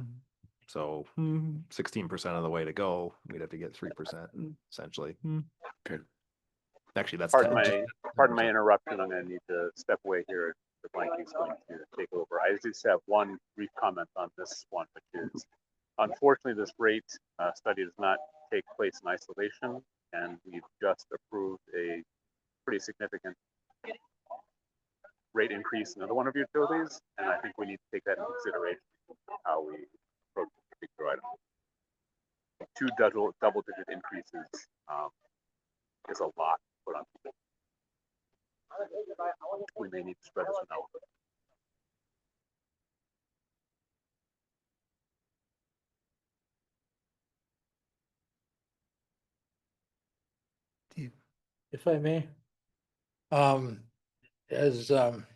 So 16% of the way to go. We'd have to get 3% essentially. Okay. Actually, that's Pardon 10. my interruption. I'm going to need to step away here. The blanking's going to take over. I just have one brief comment on this one, which is, unfortunately, this rate study does not take place in isolation, and we've just approved a pretty significant rate increase in another one of your utilities, and I think we need to take that into consideration how we approach this particular item. Two double-digit increases is a lot to put on people. We may need to spread this one out. If I may. As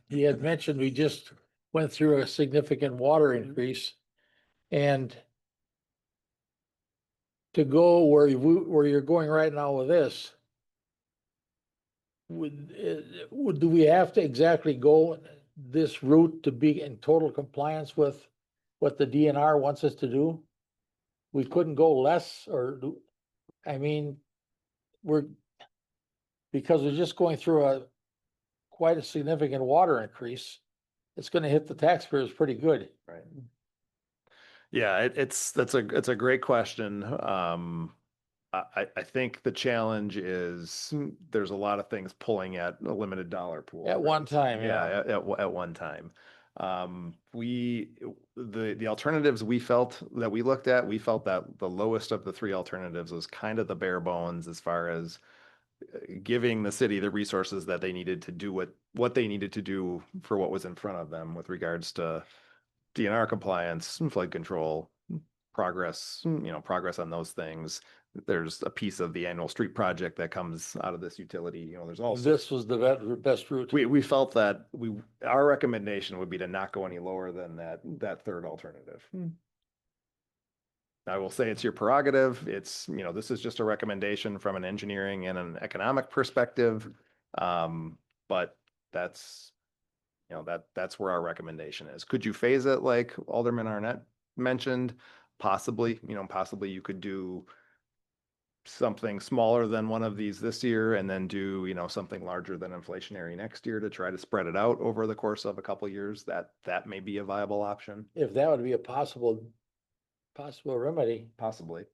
he had mentioned, we just went through a significant water increase. And to go where you're going right now with this, do we have to exactly go this route to be in total compliance with what the DNR wants us to do? We couldn't go less, or because we're just going through quite a significant water increase. It's going to hit the taxpayers pretty good. Right. Yeah, it's a great question. I think the challenge is there's a lot of things pulling at a limited dollar pool. At one time, Yeah, at one time. The alternatives we felt that we looked at, we felt that the lowest of the three alternatives was kind of the bare bones as far as giving the city the resources that they needed to do what they needed to do for what was in front of them with regards to DNR compliance, flood control, progress on those things. There's a piece of the annual street project that comes out of this utility. There's also This was the best route. we felt that our recommendation would be to not go any lower than that third alternative. I will say it's your prerogative. It's, this is just a recommendation from an engineering and an economic perspective. But that's where our recommendation is. Could you phase it like Alderman Arnett mentioned? Possibly, possibly you could do something smaller than one of these this year and then do, something larger than inflationary next year to try to spread it out over the course of a couple of years. That may be a viable option. If that would be a possible remedy. Possibly.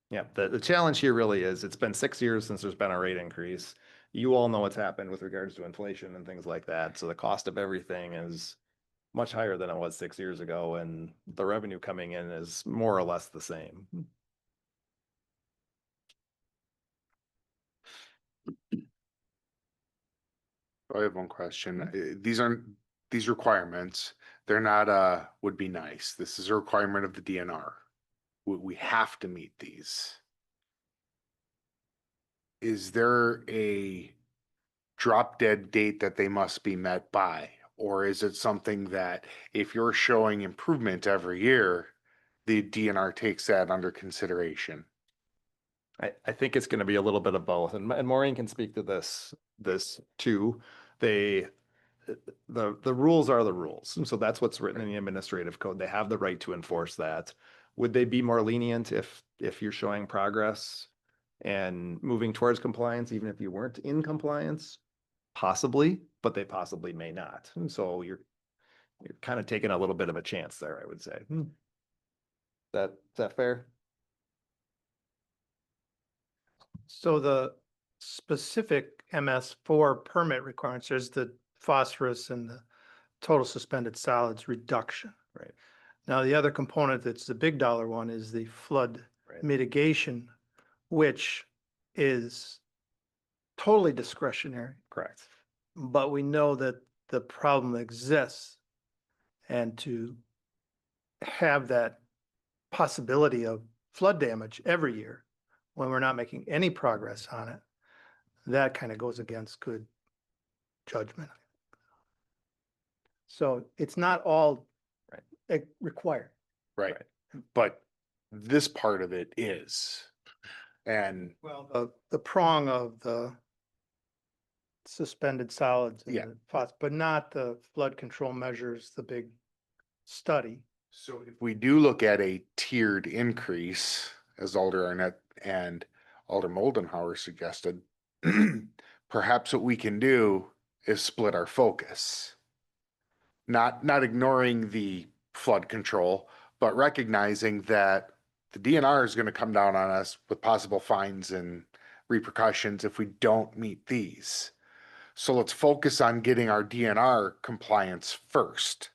Yeah, the challenge here really is it's been 6 years since there's been a rate increase. You all know what's happened with regards to inflation and things like that. So the cost of everything is much higher than it was 6 years ago, and the revenue coming in is more or less the same. I have one question. These requirements, they're not would be nice. This is a requirement of the DNR. We have to meet these. Is there a drop dead date that they must be met by? Or is it something that if you're showing improvement every year, the DNR takes that under consideration? I think it's going to be a little bit of both, and Maureen can speak to this too. The rules are the rules, so that's what's written in the administrative code. They have the right to enforce that. Would they be more lenient if you're showing progress and moving towards compliance, even if you weren't in compliance? possibly, but they possibly may not. And so you're kind of taking a little bit of a chance there, I would say. Is that fair? So the specific MS4 permit requirements, there's the phosphorus and the total suspended solids reduction. Right. Now, the other component that's the big dollar one is the flood Right. mitigation, which is totally discretionary, Correct. but we know that the problem exists. And to have that possibility of flood damage every year when we're not making any progress on it, that kind of goes against good judgment. So it's not all required. Right. But this part of it is. And Well, the prong of the suspended solids and Yeah. the but not the flood control measures, the big study. so if we do look at a tiered increase, as Alder Arnett and Alder Moldenhauer suggested, perhaps what we can do is split our focus. Not ignoring the flood control, but recognizing that the DNR is going to come down on us with possible fines and repercussions if we don't meet these. So let's focus on getting our DNR compliance first.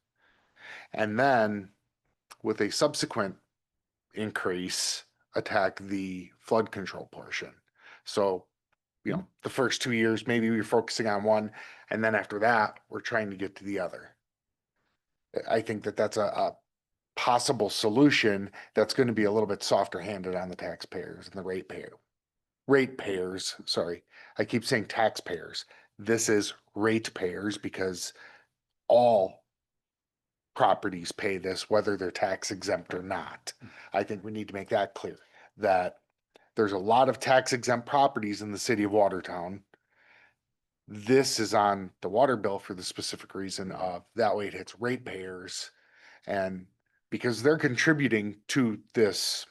And then with a subsequent increase, attack the flood control portion. So, the first 2 years, maybe we're focusing on one, and then after that, we're trying to get to the other. I think that that's a possible solution that's going to be a little bit softer handed on the taxpayers and the ratepayers, sorry. I keep saying taxpayers. This is ratepayers because all properties pay this, whether they're tax exempt or not. I think we need to make that clear, that there's a lot of tax exempt properties in the city of Watertown. This is on the water bill for the specific reason of that way it hits ratepayers, and because they're contributing to this,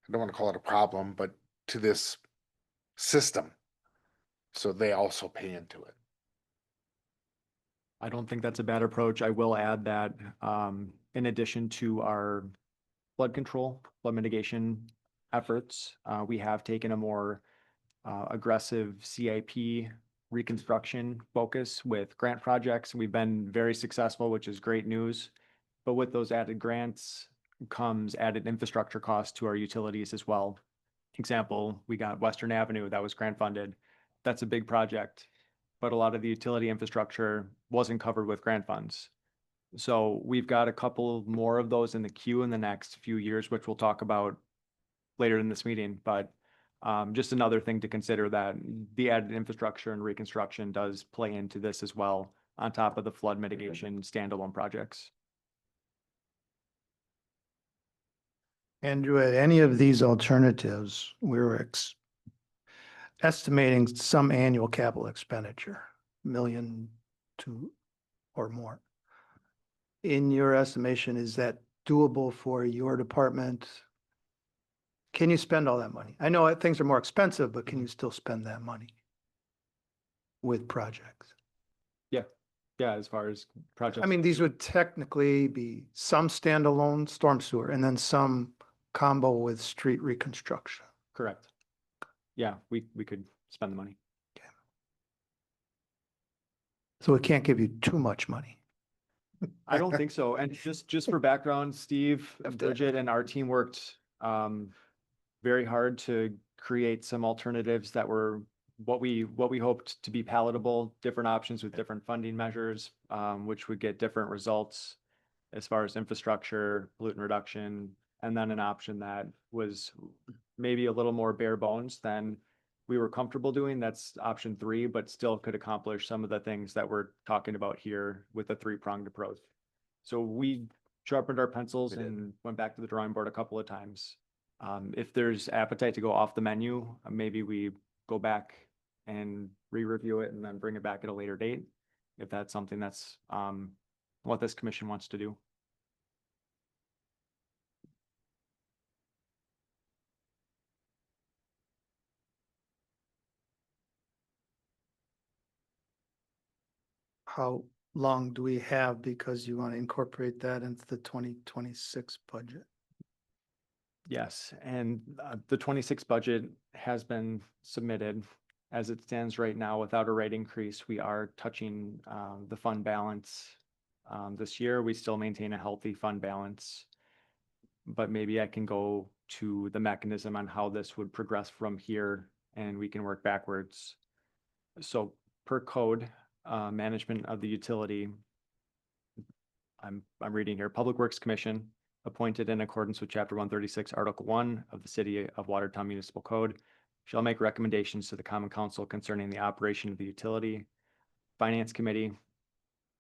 I don't want to call it a problem, but to this system. So they also pay into it. I don't think that's a bad approach. I will add that in addition to our flood control, flood mitigation efforts, we have taken a more aggressive CIP reconstruction focus with grant projects. We've been very successful, which is great news. But with those added grants comes added infrastructure costs to our utilities as well. Example, we got Western Avenue that was grant funded. That's a big project, but a lot of the utility infrastructure wasn't covered with grant funds. So we've got a couple more of those in the queue in the next few years, which we'll talk about later in this meeting. But just another thing to consider, that the added infrastructure and reconstruction does play into this as well, on top of the flood mitigation standalone projects. Andrew, at any of these alternatives, we're estimating some annual capital expenditure, $1 million or more. In your estimation, is that doable for your department? Can you spend all that money? I know things are more expensive, but can you still spend that money with projects? Yeah, as far as projects. I mean, these would technically be some standalone storm sewer and then some combo with street reconstruction. Correct. Yeah, we could spend the money. So it can't give you too much money. I don't think so. And just for background, Steve, Bridget and our team worked very hard to create some alternatives that were what we hoped to be palatable, different options with different funding measures, which would get different results as far as infrastructure, pollutant reduction, and then an option that was maybe a little more bare bones than we were comfortable doing. That's option 3, but still could accomplish some of the things that we're talking about here with a 3-pronged approach. So we sharpened our pencils and went back to the drawing board a couple of times. If there's appetite to go off the menu, maybe we go back and re-review it and then bring it back at a later date, if that's something that's what this commission wants to do. how long do we have because you want to incorporate that into the 2026 budget? Yes, and the 26 budget has been submitted. As it stands right now, without a rate increase, we are touching the fund balance. This year, we still maintain a healthy fund balance, but maybe I can go to the mechanism on how this would progress from here, and we can work backwards. So per code, management of the utility, I'm reading here, Public Works Commission, appointed in accordance with Chapter 136, Article 1 of the City of Watertown Municipal Code, shall make recommendations to the Common Council concerning the operation of the utility. Finance Committee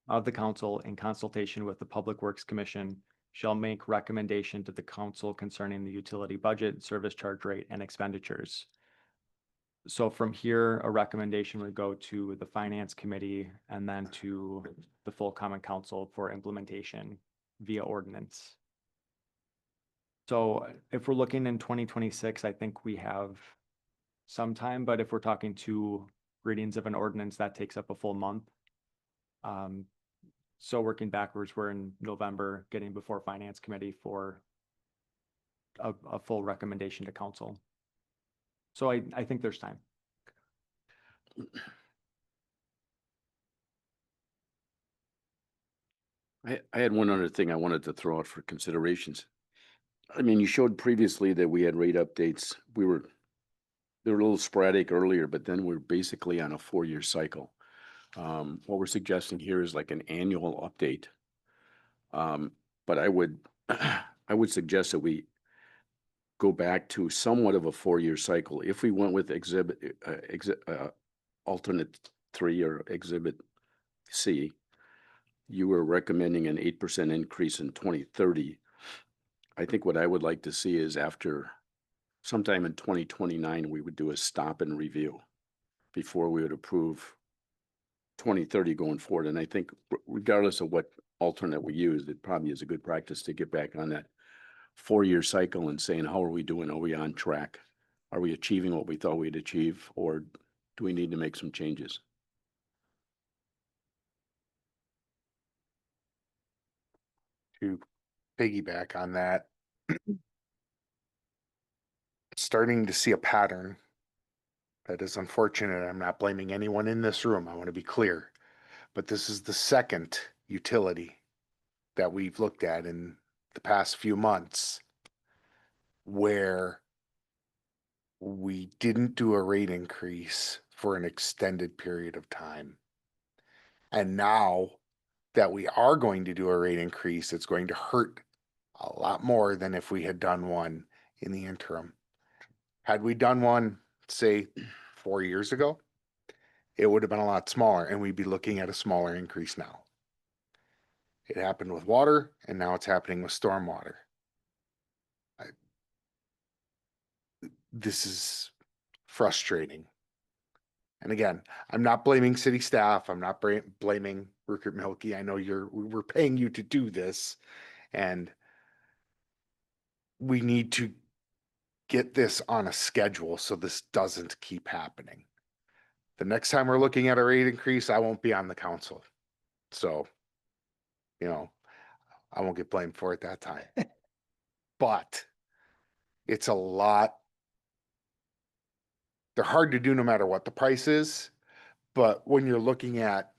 of the council, in consultation with the Public Works Commission, shall make recommendation to the council concerning the utility budget, service charge rate, and expenditures. So from here, a recommendation would go to the Finance Committee and then to the full Common Council for implementation via ordinance. So if we're looking in 2026, I think we have some time, but if we're talking 2 readings of an ordinance, that takes up a full month. So working backwards, we're in November, getting before Finance Committee for a full recommendation to council. So I think there's time. I had one other thing I wanted to throw out for considerations. I mean, you showed previously that we had rate updates. They were a little sporadic earlier, but then we're basically on a 4-year cycle. What we're suggesting here is like an annual update. But I would suggest that we go back to somewhat of a 4-year cycle. If we went with alternate 3 or exhibit C, you were recommending an 8% increase in 2030. I think what I would like to see is after sometime in 2029, we would do a stop and review before we would approve 2030 going forward. And I think regardless of what alternate we use, it probably is a good practice to get back on that 4-year cycle and saying, how are we doing? Are we on track? Are we achieving what we thought we'd achieve? Or do we need to make some changes? To piggyback on that, starting to see a pattern that is unfortunate. I'm not blaming anyone in this room. I want to be clear, but this is the second utility that we've looked at in the past few months where we didn't do a rate increase for an extended period of time. And now that we are going to do a rate increase, it's going to hurt a lot more than if we had done one in the interim. Had we done one, say, 4 years ago, it would have been a lot smaller and we'd be looking at a smaller increase now. It happened with water and now it's happening with stormwater. This is frustrating. And again, I'm not blaming city staff. I'm not blaming Rupert Milky. I know we're paying you to do this, and we need to get this on a schedule so this doesn't keep happening. The next time we're looking at a rate increase, I won't be on the council. So, I won't get blamed for it that time. But it's a lot. They're hard to do no matter what the price is, but when you're looking at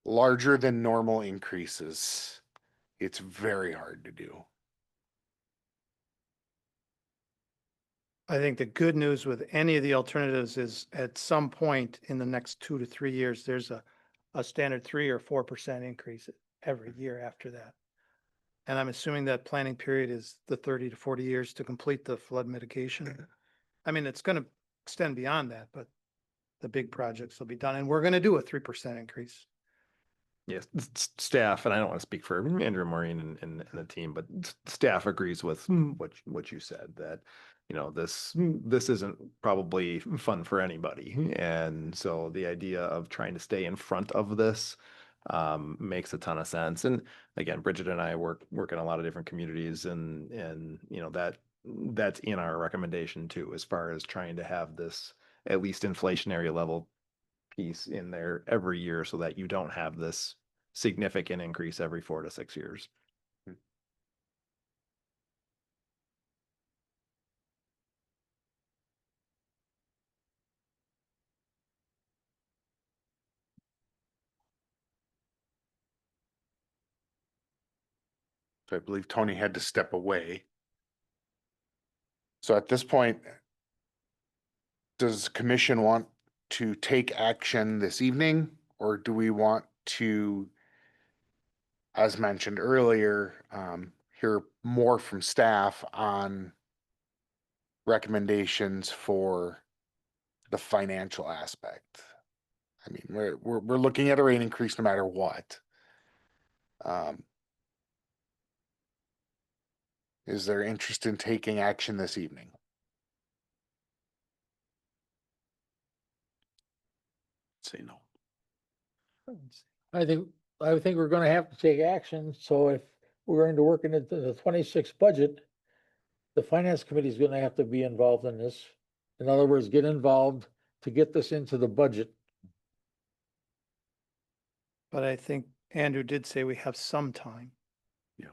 larger than normal increases, it's very hard to do. I think the good news with any of the alternatives is at some point in the next 2 to 3 years, there's a standard 3 or 4% increase every year after that. And I'm assuming that planning period is the 30 to 40 years to complete the flood mitigation. I mean, it's going to extend beyond that, but the big projects will be done, and we're going to do a 3% increase. Yes, staff, and I don't want to speak for Andrew, Maureen, and the team, but staff agrees with what you said, that this isn't probably fun for anybody, and so the idea of trying to stay in front of this makes a ton of sense. And again, Bridget and I work in a lot of different communities, and that's in our recommendation too, as far as trying to have this at least inflationary level piece in there every year so that you don't have this significant increase every 4 to 6 years. So I believe Tony had to step away. So at this point, does the commission want to take action this evening, or do we want to, as mentioned earlier, hear more from staff on recommendations for the financial aspect? I mean, we're looking at a rate increase no matter what. Is there interest in taking action this evening? Say no. I think we're gonna have to take action, so if we're going to work into the 26 budget, the finance committee is gonna have to be involved in this. In other words, get involved to get this into the budget. But I think Andrew did say we have some time. Yeah.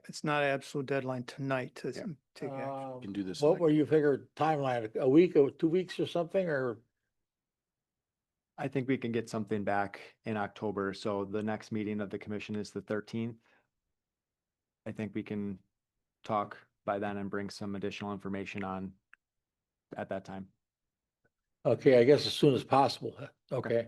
It's not an absolute deadline tonight to Yeah. take action. We can do this. What were you figure timeline, a week or 2 weeks or something, or? I think we can get something back in October, so the next meeting of the commission is the 13th. I think we can talk by then and bring some additional information on at that time. Okay, I guess as soon as possible, okay.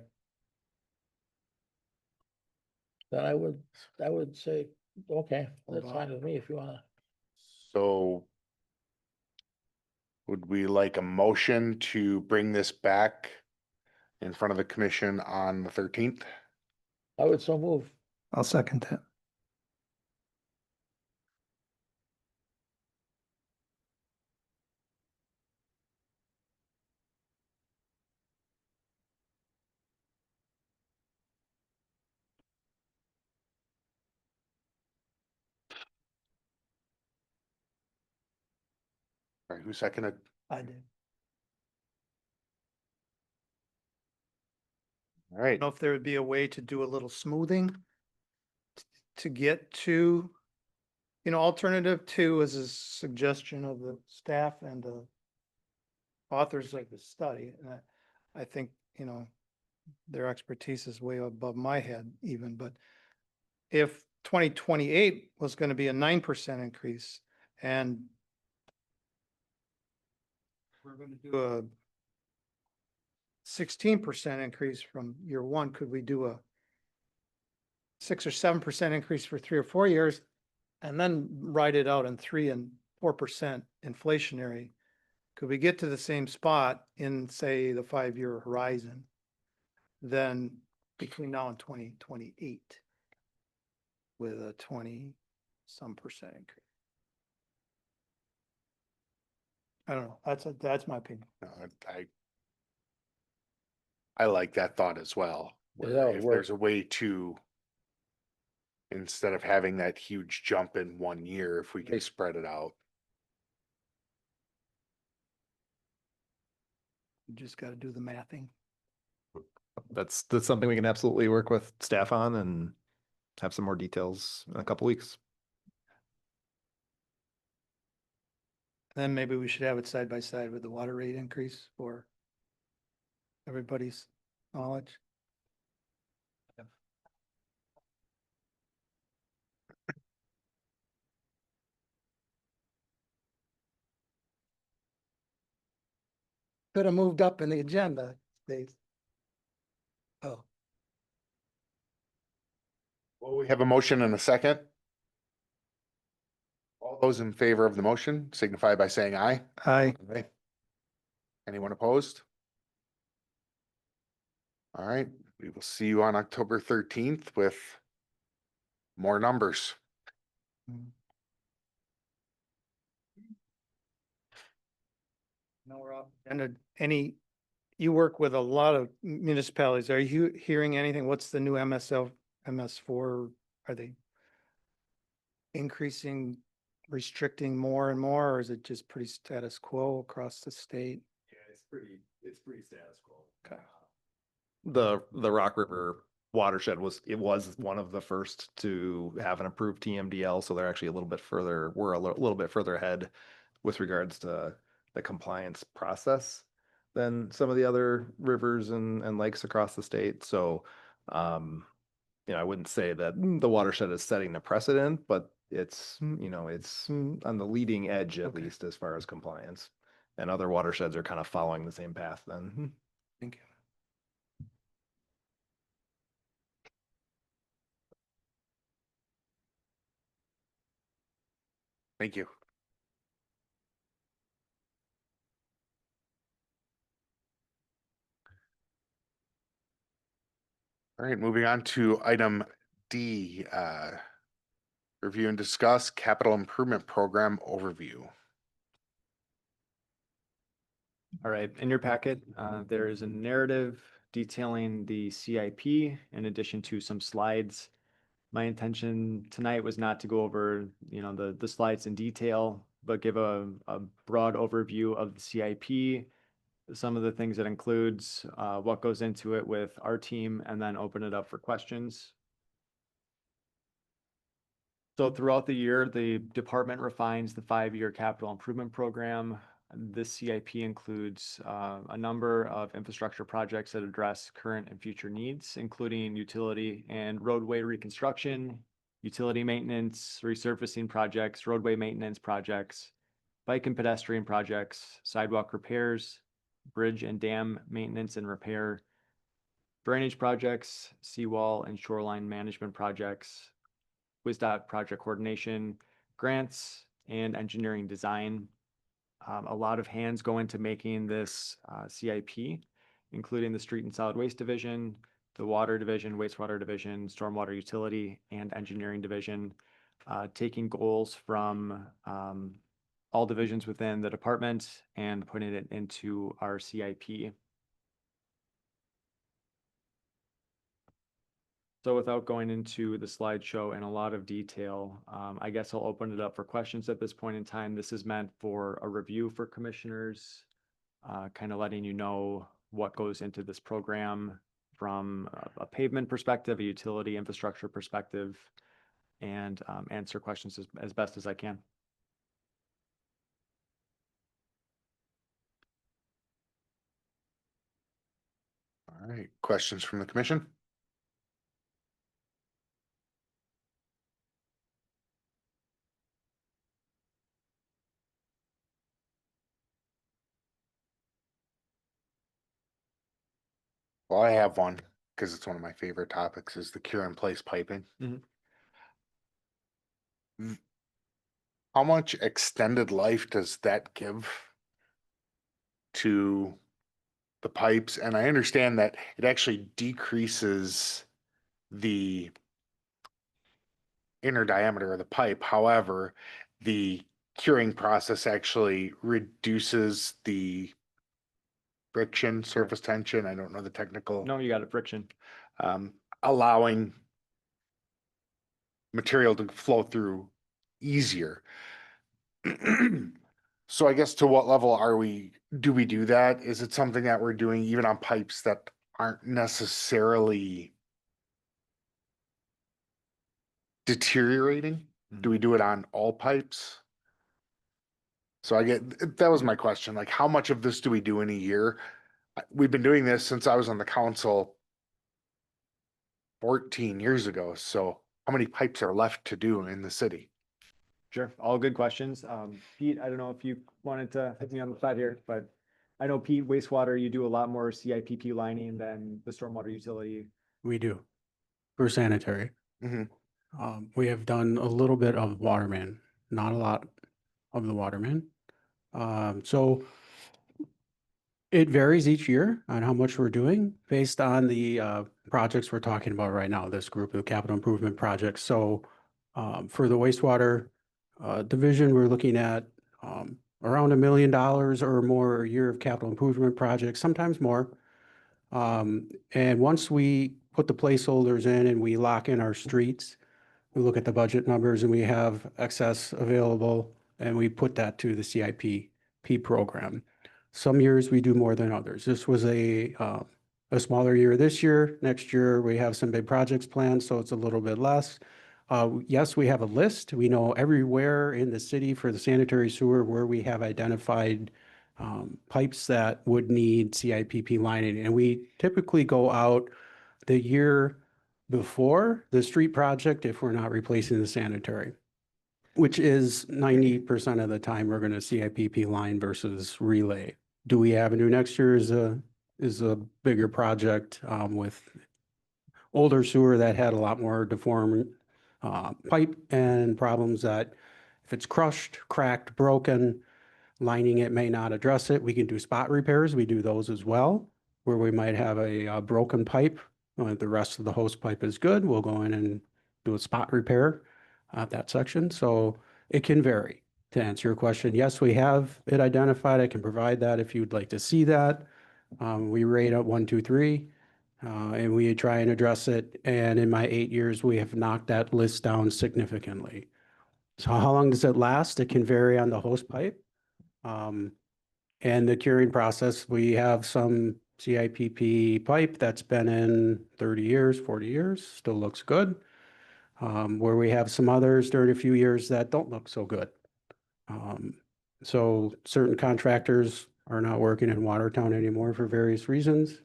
Then I would say, okay, that's fine with me if you wanna. So would we like a motion to bring this back in front of the commission on the 13th? I would so move. I'll second that. All right, who seconded? I did. All right, Know if there would be a way to do a little smoothing to get to, alternative two is a suggestion of the staff and the authors of the study. And I think, their expertise is way above my head even, but if 2028 was going to be a 9% increase and we're going to do a 16% increase from year one, could we do a 6 or 7% increase for 3 or 4 years and then write it out in 3 and 4% inflationary? Could we get to the same spot in, say, the 5-year horizon then between now and 2028 with a 20-some% increase? I don't know. That's my opinion. no, I like that thought as well. Yeah, where that would if work. there's a way to, instead of having that huge jump in 1 year, if we can Right. spread it out. You just got to do the mathing. That's something we can absolutely work with staff on and have some more details in a couple weeks. Then maybe we should have it side by side with the water rate increase for everybody's knowledge. Could have moved up in the agenda, Dave. Oh, Well, we have a motion and a second. All those in favor of the motion signify by saying aye. aye. Aye. Anyone opposed? All right, we will see you on October 13th with more numbers. No, we're off. And you work with a lot of municipalities. Are you hearing anything? What's the new MS4? Are they increasing, restricting more and more, or is it just pretty status quo across the state? Yeah, it's pretty status quo. Okay. the Rock River watershed was one of the first to have an approved TMDL, so they're actually a little bit further, we're a little bit further ahead with regards to the compliance process than some of the other rivers and lakes across the state. So, I wouldn't say that the watershed is setting the precedent, but it's, it's on the leading edge at least as far as compliance. And other watersheds are kind of following the same path then. Thank you. Thank you. All right, moving on to item D, review and discuss capital improvement program overview. All right, in your packet, there is a narrative detailing the CIP in addition to some slides. My intention tonight was not to go over, the slides in detail, but give a broad overview of the CIP, some of the things it includes, what goes into it with our team, and then open it up for questions. So throughout the year, the department refines the 5-year capital improvement program. This CIP includes a number of infrastructure projects that address current and future needs, including utility and roadway reconstruction, utility maintenance, resurfacing projects, roadway maintenance projects, bike and pedestrian projects, sidewalk repairs, bridge and dam maintenance and repair, drainage projects, seawall and shoreline management projects, WSDOT project coordination, grants, and engineering design. A lot of hands go into making this CIP, including the Street and Solid Waste Division, the Water Division, Wastewater Division, Stormwater Utility, and Engineering Division, taking goals from all divisions within the department and putting it into our CIP. So without going into the slideshow in a lot of detail, I guess I'll open it up for questions at this point in time. This is meant for a review for commissioners, kind of letting you know what goes into this program from a pavement perspective, a utility infrastructure perspective, and answer questions as best as I can. All right, questions from the commission? Well, I have one because it's one of my favorite topics is the cure in place piping. How much extended life does that give to the pipes? And I understand that it actually decreases the inner diameter of the pipe. However, the curing process actually reduces the friction, surface tension. I don't know the technical. No, you got it, friction. Allowing material to flow through easier. So I guess to what level do we do that? Is it something that we're doing even on pipes that aren't necessarily deteriorating? Do we do it on all pipes? So that was my question. Like, how much of this do we do in a year? We've been doing this since I was on the council 14 years ago. So how many pipes are left to do in the city? Sure, all good questions. Pete, I don't know if you wanted to hit me on the side here, but I know Pete, wastewater, you do a lot more CIPP lining than the stormwater utility. We do. For sanitary. Mhm. We have done a little bit of Waterman, not a lot of the Waterman. So it varies each year on how much we're doing based on the projects we're talking about right now, this group of capital improvement projects. So for the wastewater division, we're looking at around $1 million or more a year of capital improvement projects, sometimes more. And once we put the placeholders in and we lock in our streets, we look at the budget numbers and we have excess available and we put that to the CIP program. Some years we do more than others. This was a a smaller year this year. Next year, we have some big projects planned, so it's a little bit less. Yes, we have a list. We know everywhere in the city for the sanitary sewer where we have identified pipes that would need CIPP lining. And we typically go out the year before the street project if we're not replacing the sanitary, which is 90% of the time we're going to CIPP line versus relay. Dewey Avenue next year is a bigger project with older sewer that had a lot more deformed pipe and problems that if it's crushed, cracked, broken, lining it may not address it. We can do spot repairs. We do those as well, where we might have a broken pipe. The rest of the hose pipe is good. We'll go in and do a spot repair at that section. So it can vary. To answer your question, yes, we have it identified. I can provide that if you'd like to see that. We rate at 1, 2, 3. And we try and address it. And in my 8 years, we have knocked that list down significantly. So how long does it last? It can vary on the hose pipe. And the curing process, we have some CIPP pipe that's been in 30 years, 40 years, still looks good. Where we have some others during a few years that don't look so good. So certain contractors are not working in Watertown anymore for various reasons.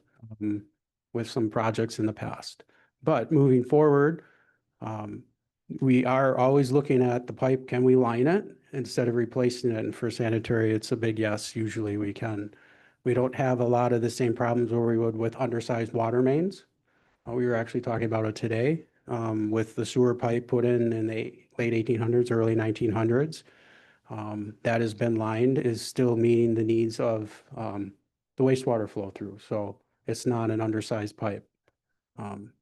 With some projects in the past. But moving forward, we are always looking at the pipe. Can we line it instead of replacing it? And for sanitary, it's a big yes. Usually we can. We don't have a lot of the same problems where we would with undersized water mains. We were actually talking about it today with the sewer pipe put in the late 1800s, early 1900s. That has been lined, is still meeting the needs of the wastewater flow through. So it's not an undersized pipe.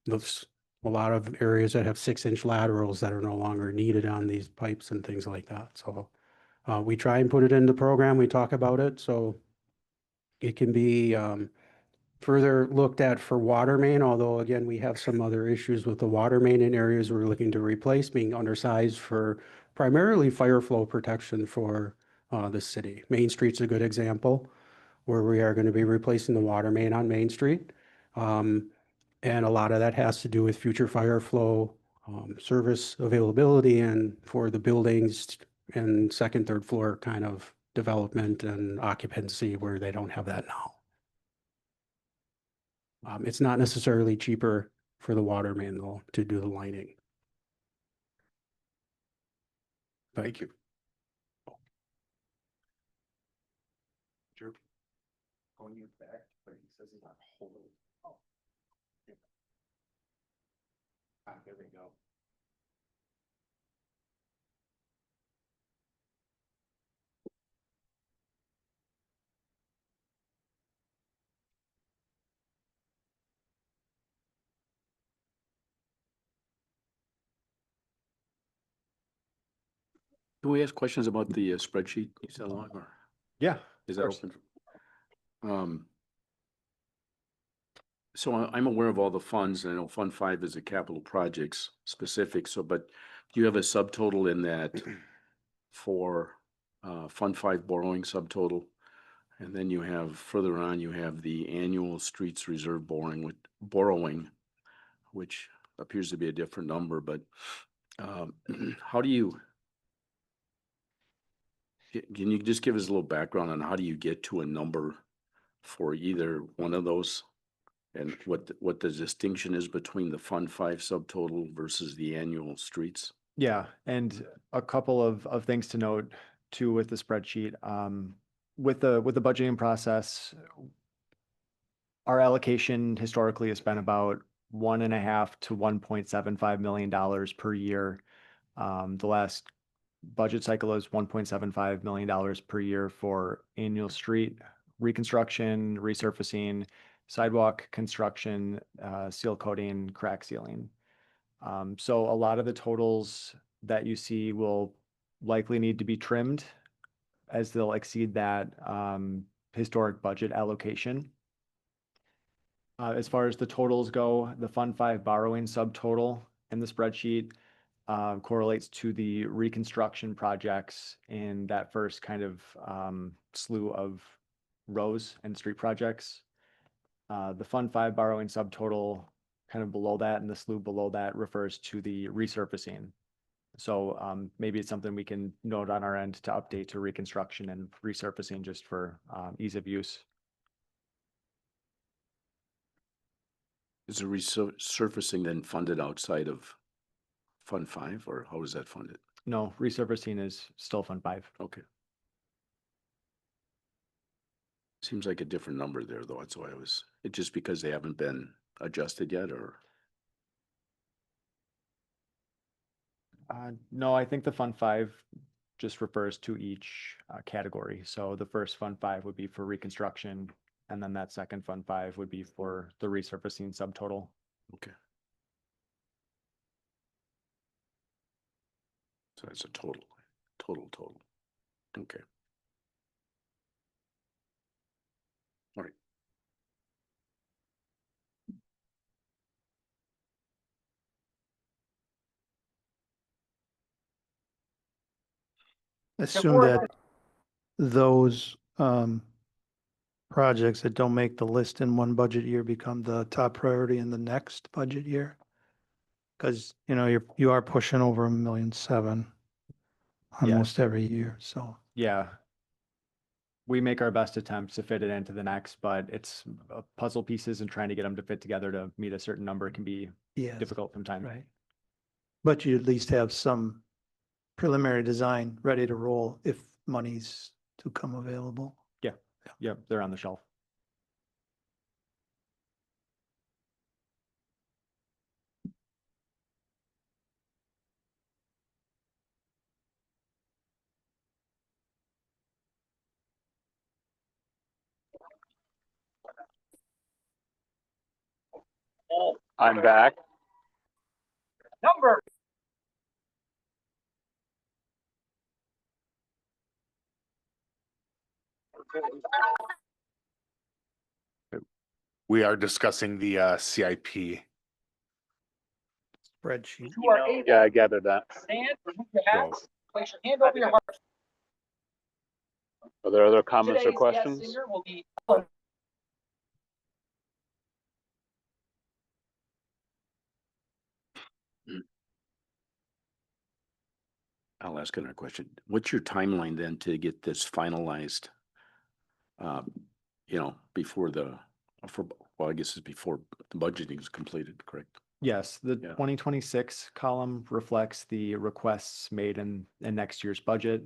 There's a lot of areas that have 6-inch laterals that are no longer needed on these pipes and things like that. So we try and put it in the program. We talk about it. So it can be further looked at for water main, although again, we have some other issues with the water main in areas we're looking to replace being undersized for primarily fire flow protection for the city. Main Street's a good example where we are going to be replacing the water main on Main Street. And a lot of that has to do with future fire flow, service availability, and for the buildings and second, third floor kind of development and occupancy where they don't have that now. It's not necessarily cheaper for the water main though to do the lining. Thank you. Going back, but he says he's not holding. Oh. There we go. Can we ask questions about the spreadsheet you sent along, or Yeah. is of that course. open? So I'm aware of all the funds, and I know Fund 5 is a capital projects specific, so, but do you have a subtotal in that for Fund 5 borrowing subtotal? And then you have, further on, you have the annual streets reserve borrowing, which appears to be a different number, but how do you, can you just give us a little background on how do you get to a number for either one of those? And what the distinction is between the Fund 5 subtotal versus the annual streets? Yeah, and a couple of things to note too with the spreadsheet. With the budgeting process, our allocation historically has been about $1.5 to $1.75 million per year. The last budget cycle is $1.75 million per year for annual street reconstruction, resurfacing, sidewalk construction, seal coating, crack sealing. So a lot of the totals that you see will likely need to be trimmed as they'll exceed that historic budget allocation. As far as the totals go, the Fund 5 borrowing subtotal in the spreadsheet correlates to the reconstruction projects in that first kind of slew of rows and street projects. The Fund 5 borrowing subtotal kind of below that and the slew below that refers to the resurfacing. So maybe it's something we can note on our end to update to reconstruction and resurfacing just for ease of use. Is the resurfacing then funded outside of Fund 5, or how is that funded? No, resurfacing is still Fund 5. Okay. Seems like a different number there, though. That's why it's just because they haven't been adjusted yet, or? No, I think the Fund 5 just refers to each category. So the first Fund 5 would be for reconstruction, and then that second Fund 5 would be for the resurfacing subtotal. Okay. So it's a total. Okay. All right. Assume that those projects that don't make the list in one budget year become the top priority in the next budget year. Because, you know, you are pushing over 1,700,000 almost every year, so. Yeah. We make our best attempts to fit it into the next, but it's puzzle pieces and trying to get them to fit together to meet a certain number can be Yeah. difficult from time. Right. But you at least have some preliminary design ready to roll if money's to come available. Yep, they're on the shelf. I'm back. We are discussing the CIP. Spreadsheet. Yeah, I gathered that. So Are there other comments or questions? I'll ask another question. What's your timeline then to get this finalized? Before well, I guess it's before the budgeting is completed, correct? Yes, the Yeah. 2026 column reflects the requests made in next year's budget.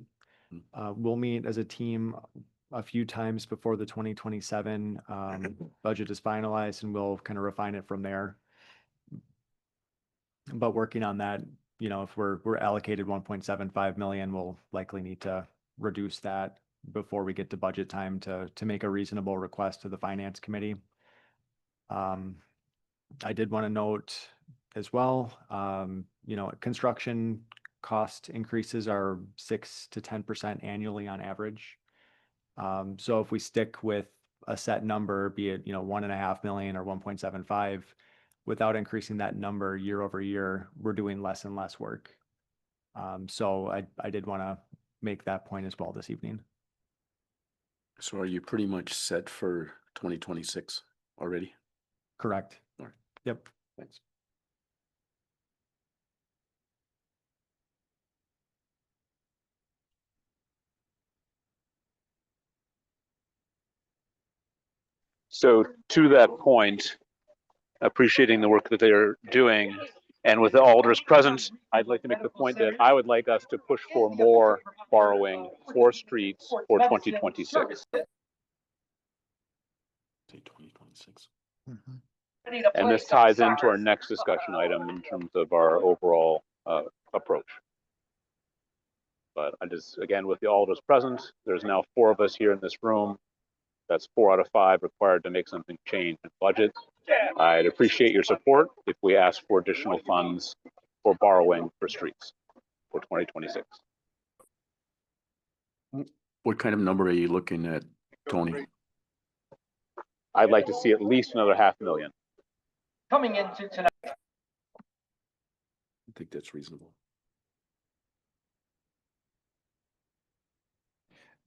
We'll meet as a team a few times before the 2027 budget is finalized, and we'll kind of refine it from there. But working on that, if we're allocated 1.75 million, we'll likely need to reduce that before we get to budget time to make a reasonable request to the finance committee. I did want to note as well, construction cost increases are 6 to 10% annually on average. So if we stick with a set number, be it, 1.5 million or 1.75, without increasing that number year over year, we're doing less and less work. So I did want to make that point as well this evening. So are you pretty much set for 2026 already? Correct. All right. Yep. Thanks. So to that point, appreciating the work that they are doing, and with the alders present, I'd like to make the point that I would like us to push for more borrowing for streets for 2026. Say 2026. And this ties into our next discussion item in terms of our overall approach. But I just, again, with the alders present, there's now 4 of us here in this room. That's 4 out of 5 required to make something change in budget. I'd appreciate your support if we ask for additional funds for borrowing for streets for 2026. What kind of number are you looking at, Tony? I'd like to see at least another $500,000. Coming into tonight. I think that's reasonable.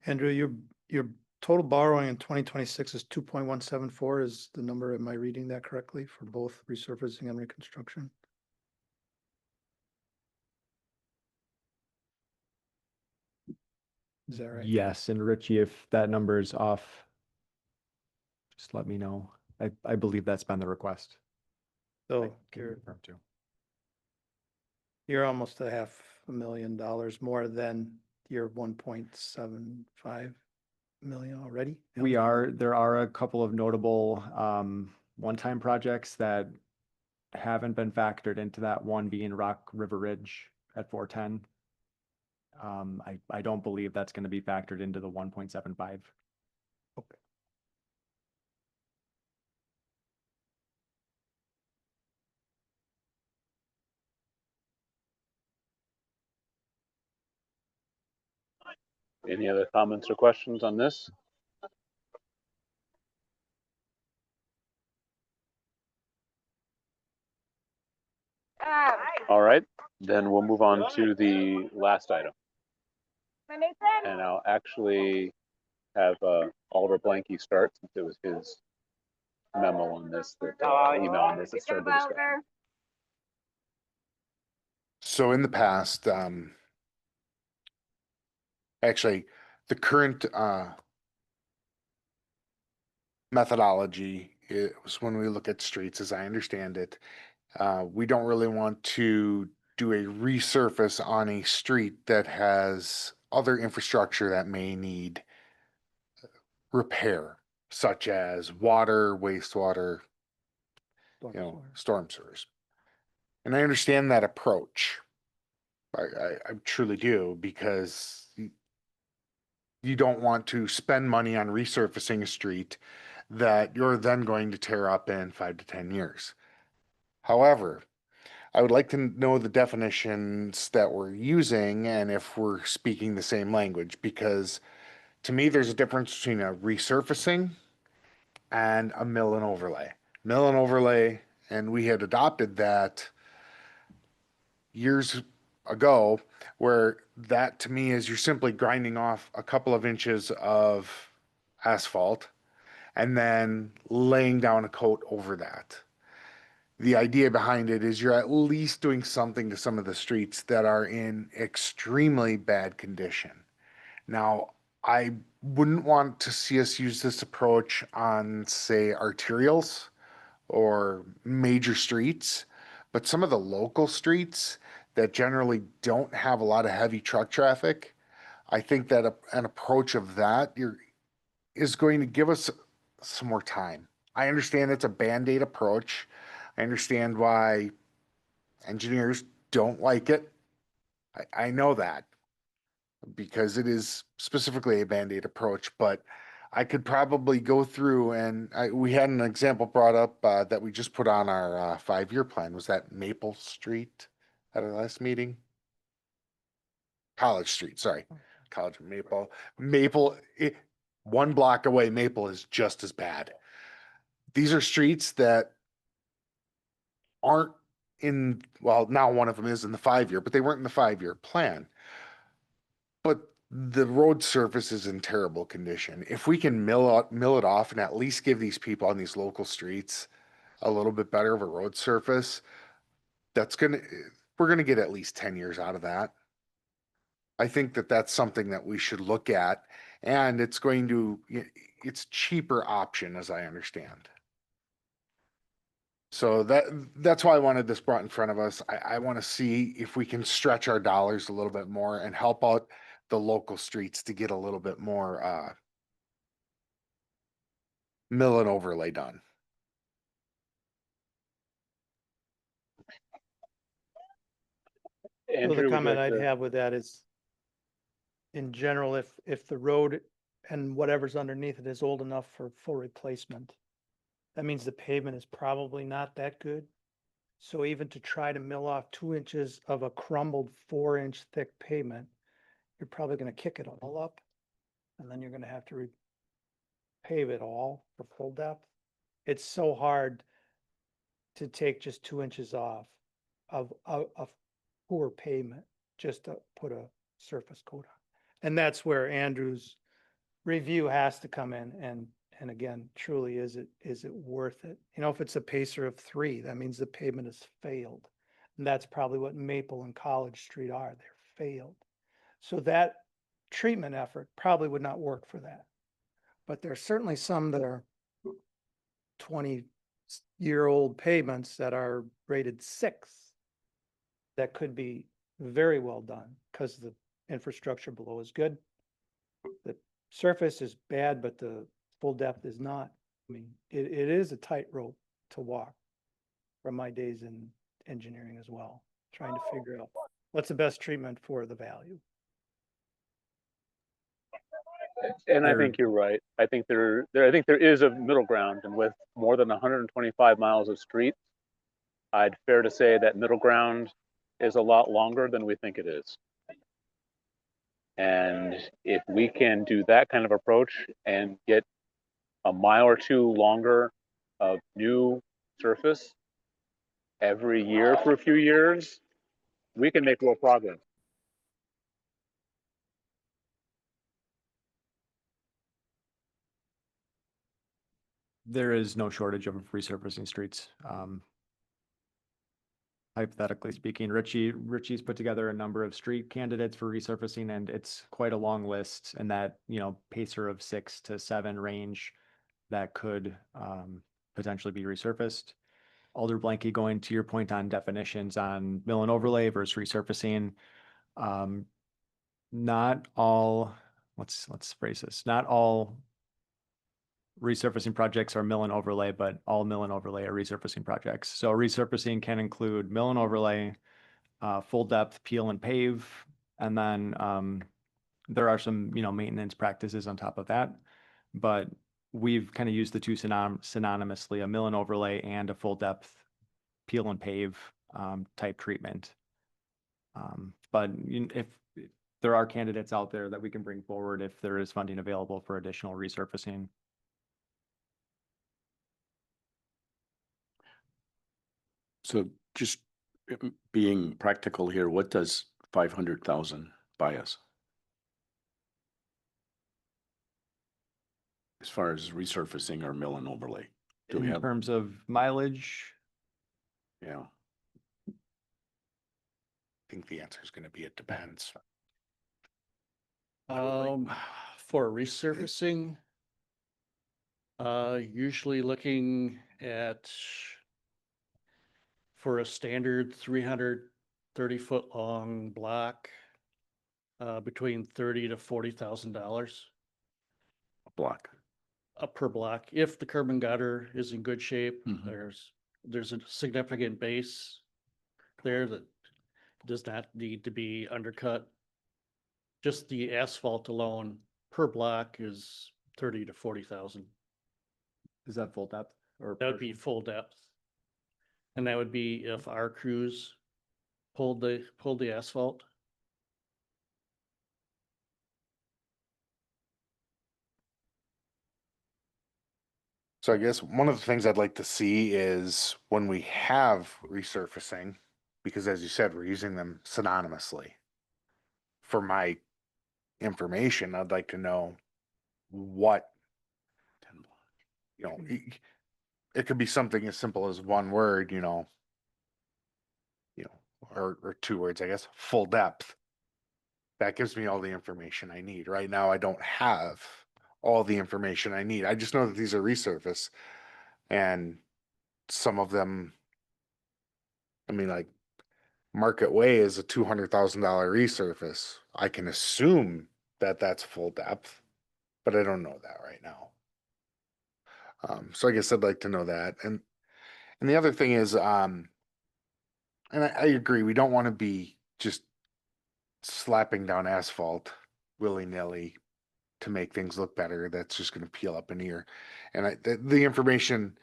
Andrew, your total borrowing in 2026 is 2.174 is the number. Am I reading that correctly for both resurfacing and reconstruction? Is that right? Yes, and Richie, if that number is off, just let me know. I believe that's been the request. I So can you're, confirm too. you're almost a $500,000 more than your 1.75 million already? There are a couple of notable one-time projects that haven't been factored into that, one being Rock River Ridge at 410. I don't believe that's going to be factored into the 1.75. Okay. Any other comments or questions on this? All right, then we'll move on to the last item. And I'll actually have Oliver Blanky start, since it was his memo on this, email on this that started the discussion. So in the past, actually, the current methodology is when we look at streets, as I understand it, we don't really want to do a resurface on a street that has other infrastructure that may need repair, such as water, wastewater, storm sewers. And I understand that approach. I truly do, because you don't want to spend money on resurfacing a street that you're then going to tear up in 5 to 10 years. However, I would like to know the definitions that we're using and if we're speaking the same language, because to me, there's a difference between a resurfacing and a mill and overlay. Mill and overlay, and we had adopted that years ago, where that to me is you're simply grinding off a couple of inches of asphalt and then laying down a coat over that. The idea behind it is you're at least doing something to some of the streets that are in extremely bad condition. Now, I wouldn't want to see us use this approach on, say, arterials or major streets, but some of the local streets that generally don't have a lot of heavy truck traffic, I think that an approach of that is going to give us some more time. I understand it's a Band-Aid approach. I understand why engineers don't like it. I know that, because it is specifically a Band-Aid approach, but I could probably go through and we had an example brought up that we just put on our 5-year plan. Was that Maple Street at our last meeting? College Street, sorry. College and Maple. Maple, 1 block away, Maple is just as bad. These are streets that aren't in, well, now one of them is in the 5-year, but they weren't in the 5-year plan. But the road surface is in terrible condition. If we can mill it off and at least give these people on these local streets a little bit better of a road surface, we're gonna get at least 10 years out of that. I think that that's something that we should look at, and it's cheaper option, as I understand. So that's why I wanted this brought in front of us. I want to see if we can stretch our dollars a little bit more and help out the local streets to get a little bit more mill and overlay done. So Andrew, the would you comment like I'd to- have with that is, in general, if the road and whatever's underneath it is old enough for full replacement, that means the pavement is probably not that good. So even to try to mill off 2 inches of a crumbled 4-inch thick pavement, you're probably gonna kick it all up. And then you're gonna have to pave it all for full depth. It's so hard to take just 2 inches off of poor pavement just to put a surface coat on. And that's where Andrew's review has to come in and again, truly, is it worth it? You know, if it's a pacer of 3, that means the pavement has failed. And that's probably what Maple and College Street are. They're failed. So that treatment effort probably would not work for that. But there's certainly some that are 20-year-old pavements that are rated 6 that could be very well done because the infrastructure below is good. The surface is bad, but the full depth is not. I mean, it is a tightrope to walk from my days in engineering as well, trying to figure out what's the best treatment for the value. And I There- think you're right. I think there is a middle ground, and with more than 125 miles of street, I'd fair to say that middle ground is a lot longer than we think it is. And if we can do that kind of approach and get a mile or 2 longer of new surface every year for a few years, we can make real progress. There is no shortage of resurfacing streets. Hypothetically speaking, Richie's put together a number of street candidates for resurfacing, and it's quite a long list, and that, pacer of 6 to 7 range that could potentially be resurfaced. Alder Blanky, going to your point on definitions on mill and overlay versus resurfacing. Not all, let's phrase this, not all resurfacing projects are mill and overlay, but all mill and overlay are resurfacing projects. So resurfacing can include mill and overlay, full depth peel and pave, and then there are some, maintenance practices on top of that. But we've kind of used the two synonymously, a mill and overlay and a full depth peel and pave type treatment. But if there are candidates out there that we can bring forward, if there is funding available for additional resurfacing. So just being practical here, what does 500,000 buy us? As far as resurfacing or mill and overlay? Do we In have, terms of mileage, yeah, I think the answer is going to be it depends. For resurfacing, usually looking at, for a standard 330-foot long block, between $30,000 to $40,000 block? per block. If the curb and gutter is in good shape, Mhm. there's a significant base there that does not need to be undercut. Just the asphalt alone per block is 30 to 40,000. is that full depth or? That would be full depth. And that would be if our crews pulled the asphalt. So I guess one of the things I'd like to see is when we have resurfacing, because as you said, we're using them synonymously. For my information, I'd like to know what, 10 block. it could be something as simple as one word, or 2 words, I guess, full depth. That gives me all the information I need. Right now, I don't have all the information I need. I just know that these are resurface, and some of them, I mean, like Market Way is a $200,000 resurface. I can assume that that's full depth, but I don't know that right now. So I guess I'd like to know that. And the other thing is, and I agree, we don't want to be just slapping down asphalt willy-nilly to make things look better. That's just going to peel up an ear. And the information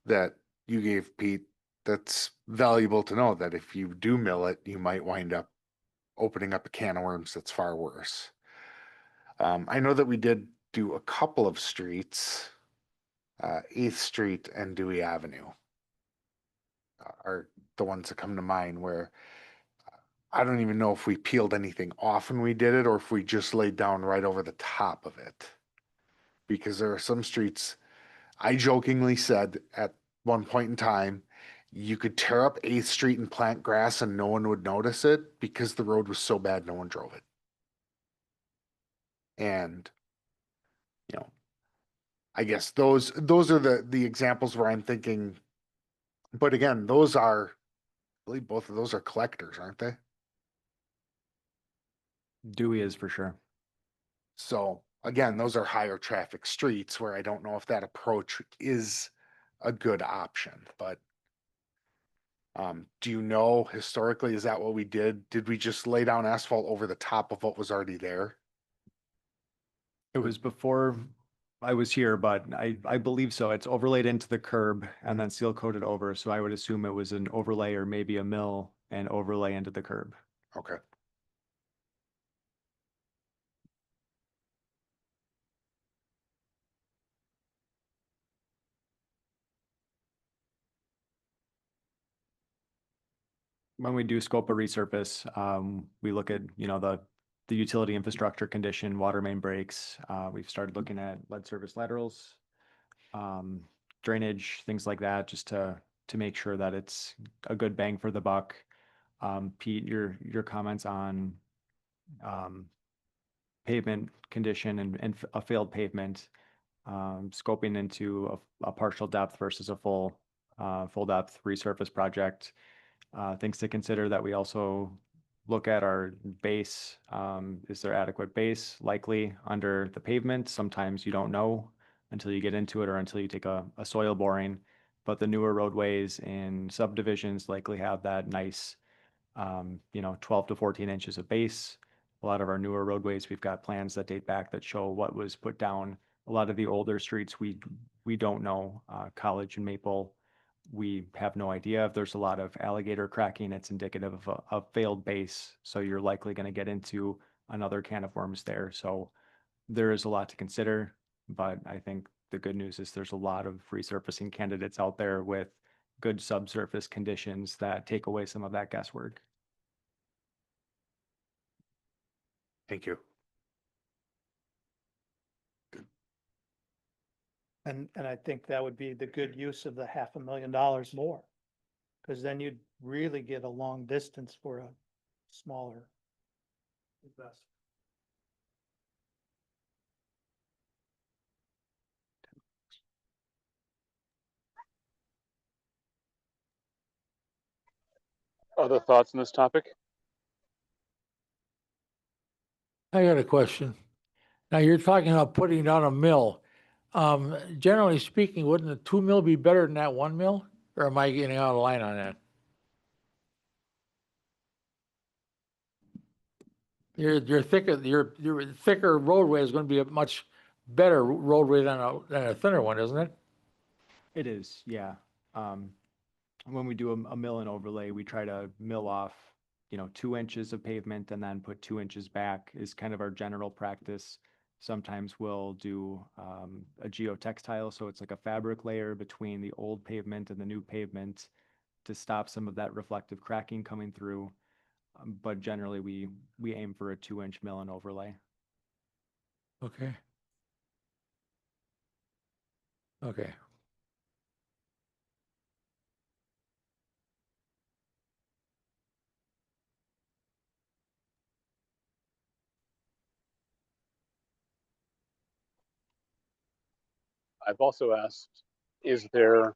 that you gave, Pete, that's valuable to know, that if you do mill it, you might wind up opening up a can of worms that's far worse. I know that we did do a couple of streets, 8th Street and Dewey Avenue are the ones that come to mind, where I don't even know if we peeled anything off when we did it or if we just laid down right over the top of it. because there are some streets, I jokingly said at one point in time, you could tear up 8th Street and plant grass and no one would notice it because the road was so bad no one drove it. And, you know, I guess those are the examples where I'm thinking, but again, those are, I believe both of those are collectors, aren't they? Dewey is for sure. So again, those are higher traffic streets where I don't know if that approach is a good option, but do you know historically, is that what we did? Did we just lay down asphalt over the top of what was already there? It was before I was here, but I believe so. It's overlaid into the curb and then seal coated over. So I would assume it was an overlay or maybe a mill and overlay into the curb. Okay. When we do scope a resurface, we look at, you know, the utility infrastructure condition, water main breaks. We've started looking at lead service laterals, drainage, things like that, just to make sure that it's a good bang for the buck. Pete, your comments on pavement condition and a failed pavement, scoping into a partial depth versus a full depth resurface project. Things to consider that we also look at our base. Is there adequate base likely under the pavement? Sometimes you don't know until you get into it or until you take a soil boring. But the newer roadways in subdivisions likely have that nice, 12 to 14 inches of base. A lot of our newer roadways, we've got plans that date back that show what was put down. A lot of the older streets, we don't know. College and Maple, we have no idea. If there's a lot of alligator cracking, it's indicative of a failed base. So you're likely going to get into another can of worms there. So there is a lot to consider, but I think the good news is there's a lot of resurfacing candidates out there with good subsurface conditions that take away some of that guesswork. Thank you. And I think that would be the good use of the $500,000 more. Because then you'd really get a long distance for a smaller investment. Other thoughts on this topic? I got a question. Now, you're talking about putting down a mill. Generally speaking, wouldn't a 2 mil be better than that 1 mil? Or am I getting out of line on that? Your thicker roadway is going to be a much better roadway than a thinner one, isn't it? It is, yeah. When we do a mill and overlay, we try to mill off, 2 inches of pavement and then put 2 inches back is kind of our general practice. Sometimes we'll do a geotextile, so it's like a fabric layer between the old pavement and the new pavement to stop some of that reflective cracking coming through. But generally, we aim for a 2-inch mill and overlay. Okay. Okay. I've also asked, is there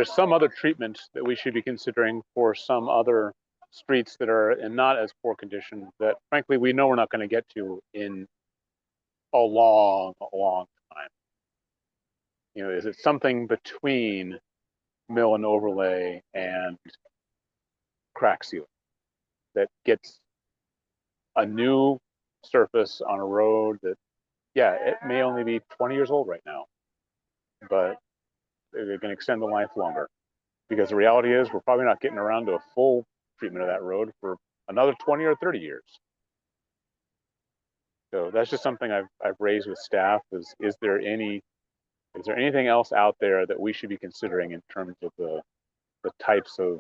some other treatment that we should be considering for some other streets that are in not as poor condition that frankly we know we're not going to get to in a long time? Is it something between mill and overlay and crack sealing that gets a new surface on a road that, yeah, it may only be 20 years old right now, but they can extend the life longer? Because the reality is we're probably not getting around to a full treatment of that road for another 20 or 30 years. So that's just something I've raised with staff is there anything else out there that we should be considering in terms of the types of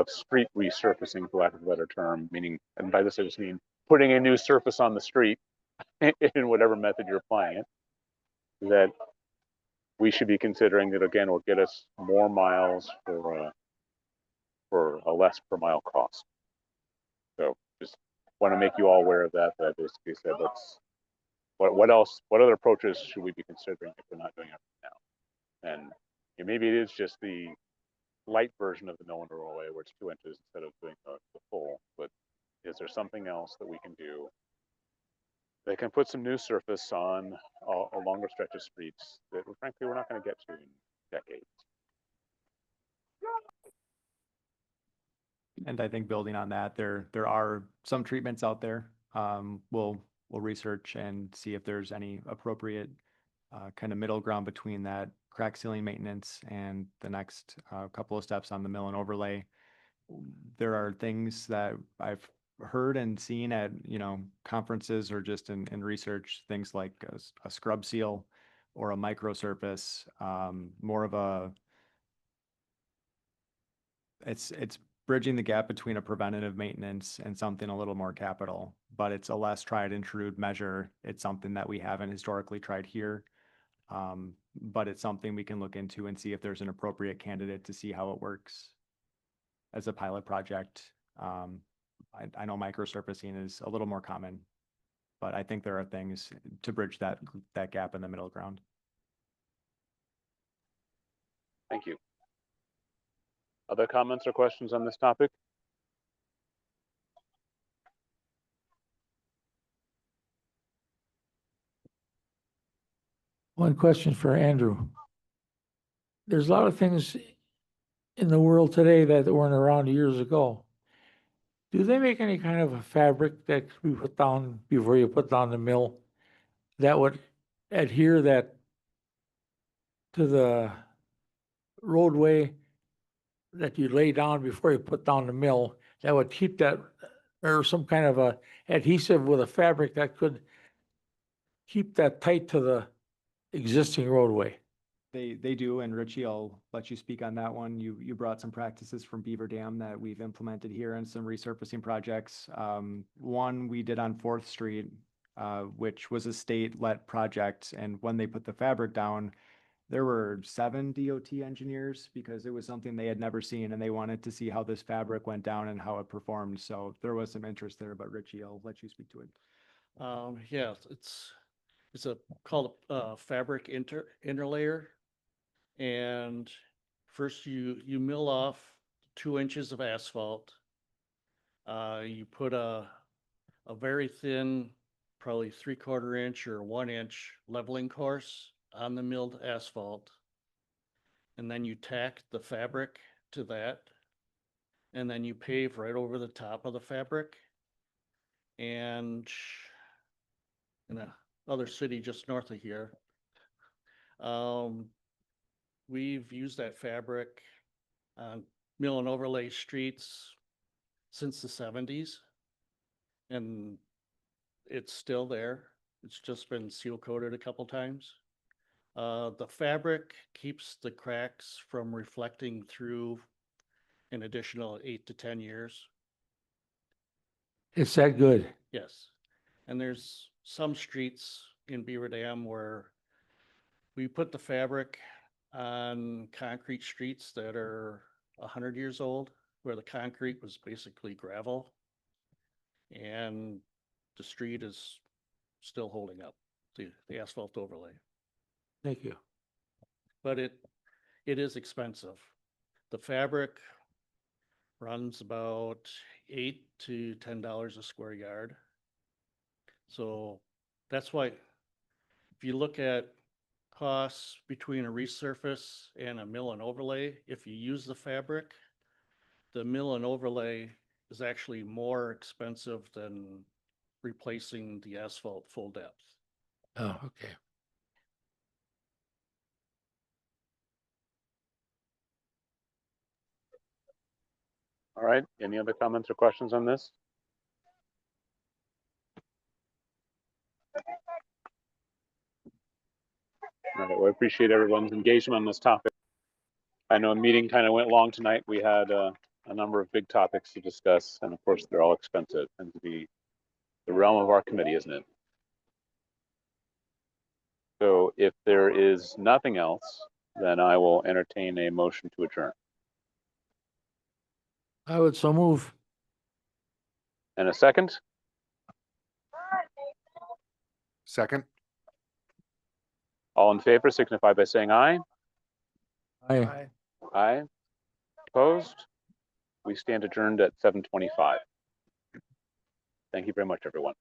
street resurfacing, for lack of a better term, meaning, and by this I just mean putting a new surface on the street in whatever method you're applying it, that we should be considering that again will get us more miles for a less per mile cost. So just want to make you all aware of that. That I basically said what else, what other approaches should we be considering if we're not doing it now? And maybe it is just the light version of the mill and overlay where it's 2 inches instead of doing the full, but is there something else that we can do that can put some new surface on a longer stretch of streets that frankly we're not going to get to in decades? And I think building on that, there are some treatments out there. We'll research and see if there's any appropriate kind of middle ground between that crack sealing maintenance and the next couple of steps on the mill and overlay. There are things that I've heard and seen at, conferences or just in research, things like a scrub seal or a micro surface, more of a, it's bridging the gap between a preventative maintenance and something a little more capital, but it's a less tried and true measure. It's something that we haven't historically tried here. But it's something we can look into and see if there's an appropriate candidate to see how it works as a pilot project. I know microsurfacing is a little more common, but I think there are things to bridge that gap in the middle ground. Thank you. Other comments or questions on this topic? One question for Andrew. There's a lot of things in the world today that weren't around years ago. Do they make any kind of a fabric that we put down before you put down the mill that would adhere that to the roadway that you lay down before you put down the mill, that would keep that, or some kind of a adhesive with a fabric that could keep that tight to the existing roadway? They do, and Richie, I'll let you speak on that one. You brought some practices from Beaver Dam that we've implemented here and some resurfacing projects. One we did on 4th Street, which was a state-led project, and when they put the fabric down, there were 7 DOT engineers because it was something they had never seen, and they wanted to see how this fabric went down and how it performed. So there was some interest there, but Richie, I'll let you speak to it. Yeah, it's called a fabric interlayer. And first you mill off 2 inches of asphalt. You put a very thin, probably 3/4 inch or 1 inch leveling course on the milled asphalt. And then you tack the fabric to that. And then you pave right over the top of the fabric. And in another city just north of here, we've used that fabric on mill and overlay streets since the 70s. And it's still there. It's just been seal coated a couple times. The fabric keeps the cracks from reflecting through an additional 8 to 10 years. It's that good. Yes. And there's some streets in Beaver Dam where we put the fabric on concrete streets that are 100 years old, where the concrete was basically gravel, and the street is still holding up, the asphalt overlay. Thank you. But it is expensive. The fabric runs about $8 to $10 a square yard. So that's why if you look at costs between a resurface and a mill and overlay, if you use the fabric, the mill and overlay is actually more expensive than replacing the asphalt full depth. Oh, okay. All right, any other comments or questions on this? All right, well, I appreciate everyone's engagement on this topic. I know the meeting kind of went long tonight. We had a number of big topics to discuss, and of course, they're all expensive and to be the realm of our committee, isn't it? So if there is nothing else, then I will entertain a motion to adjourn. I would so move. And a second? Second? All in favor signify by saying aye. Aye. Aye. Opposed? We stand adjourned at 7:25. Thank you very much, everyone.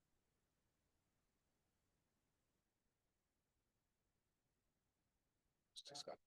Let's discuss.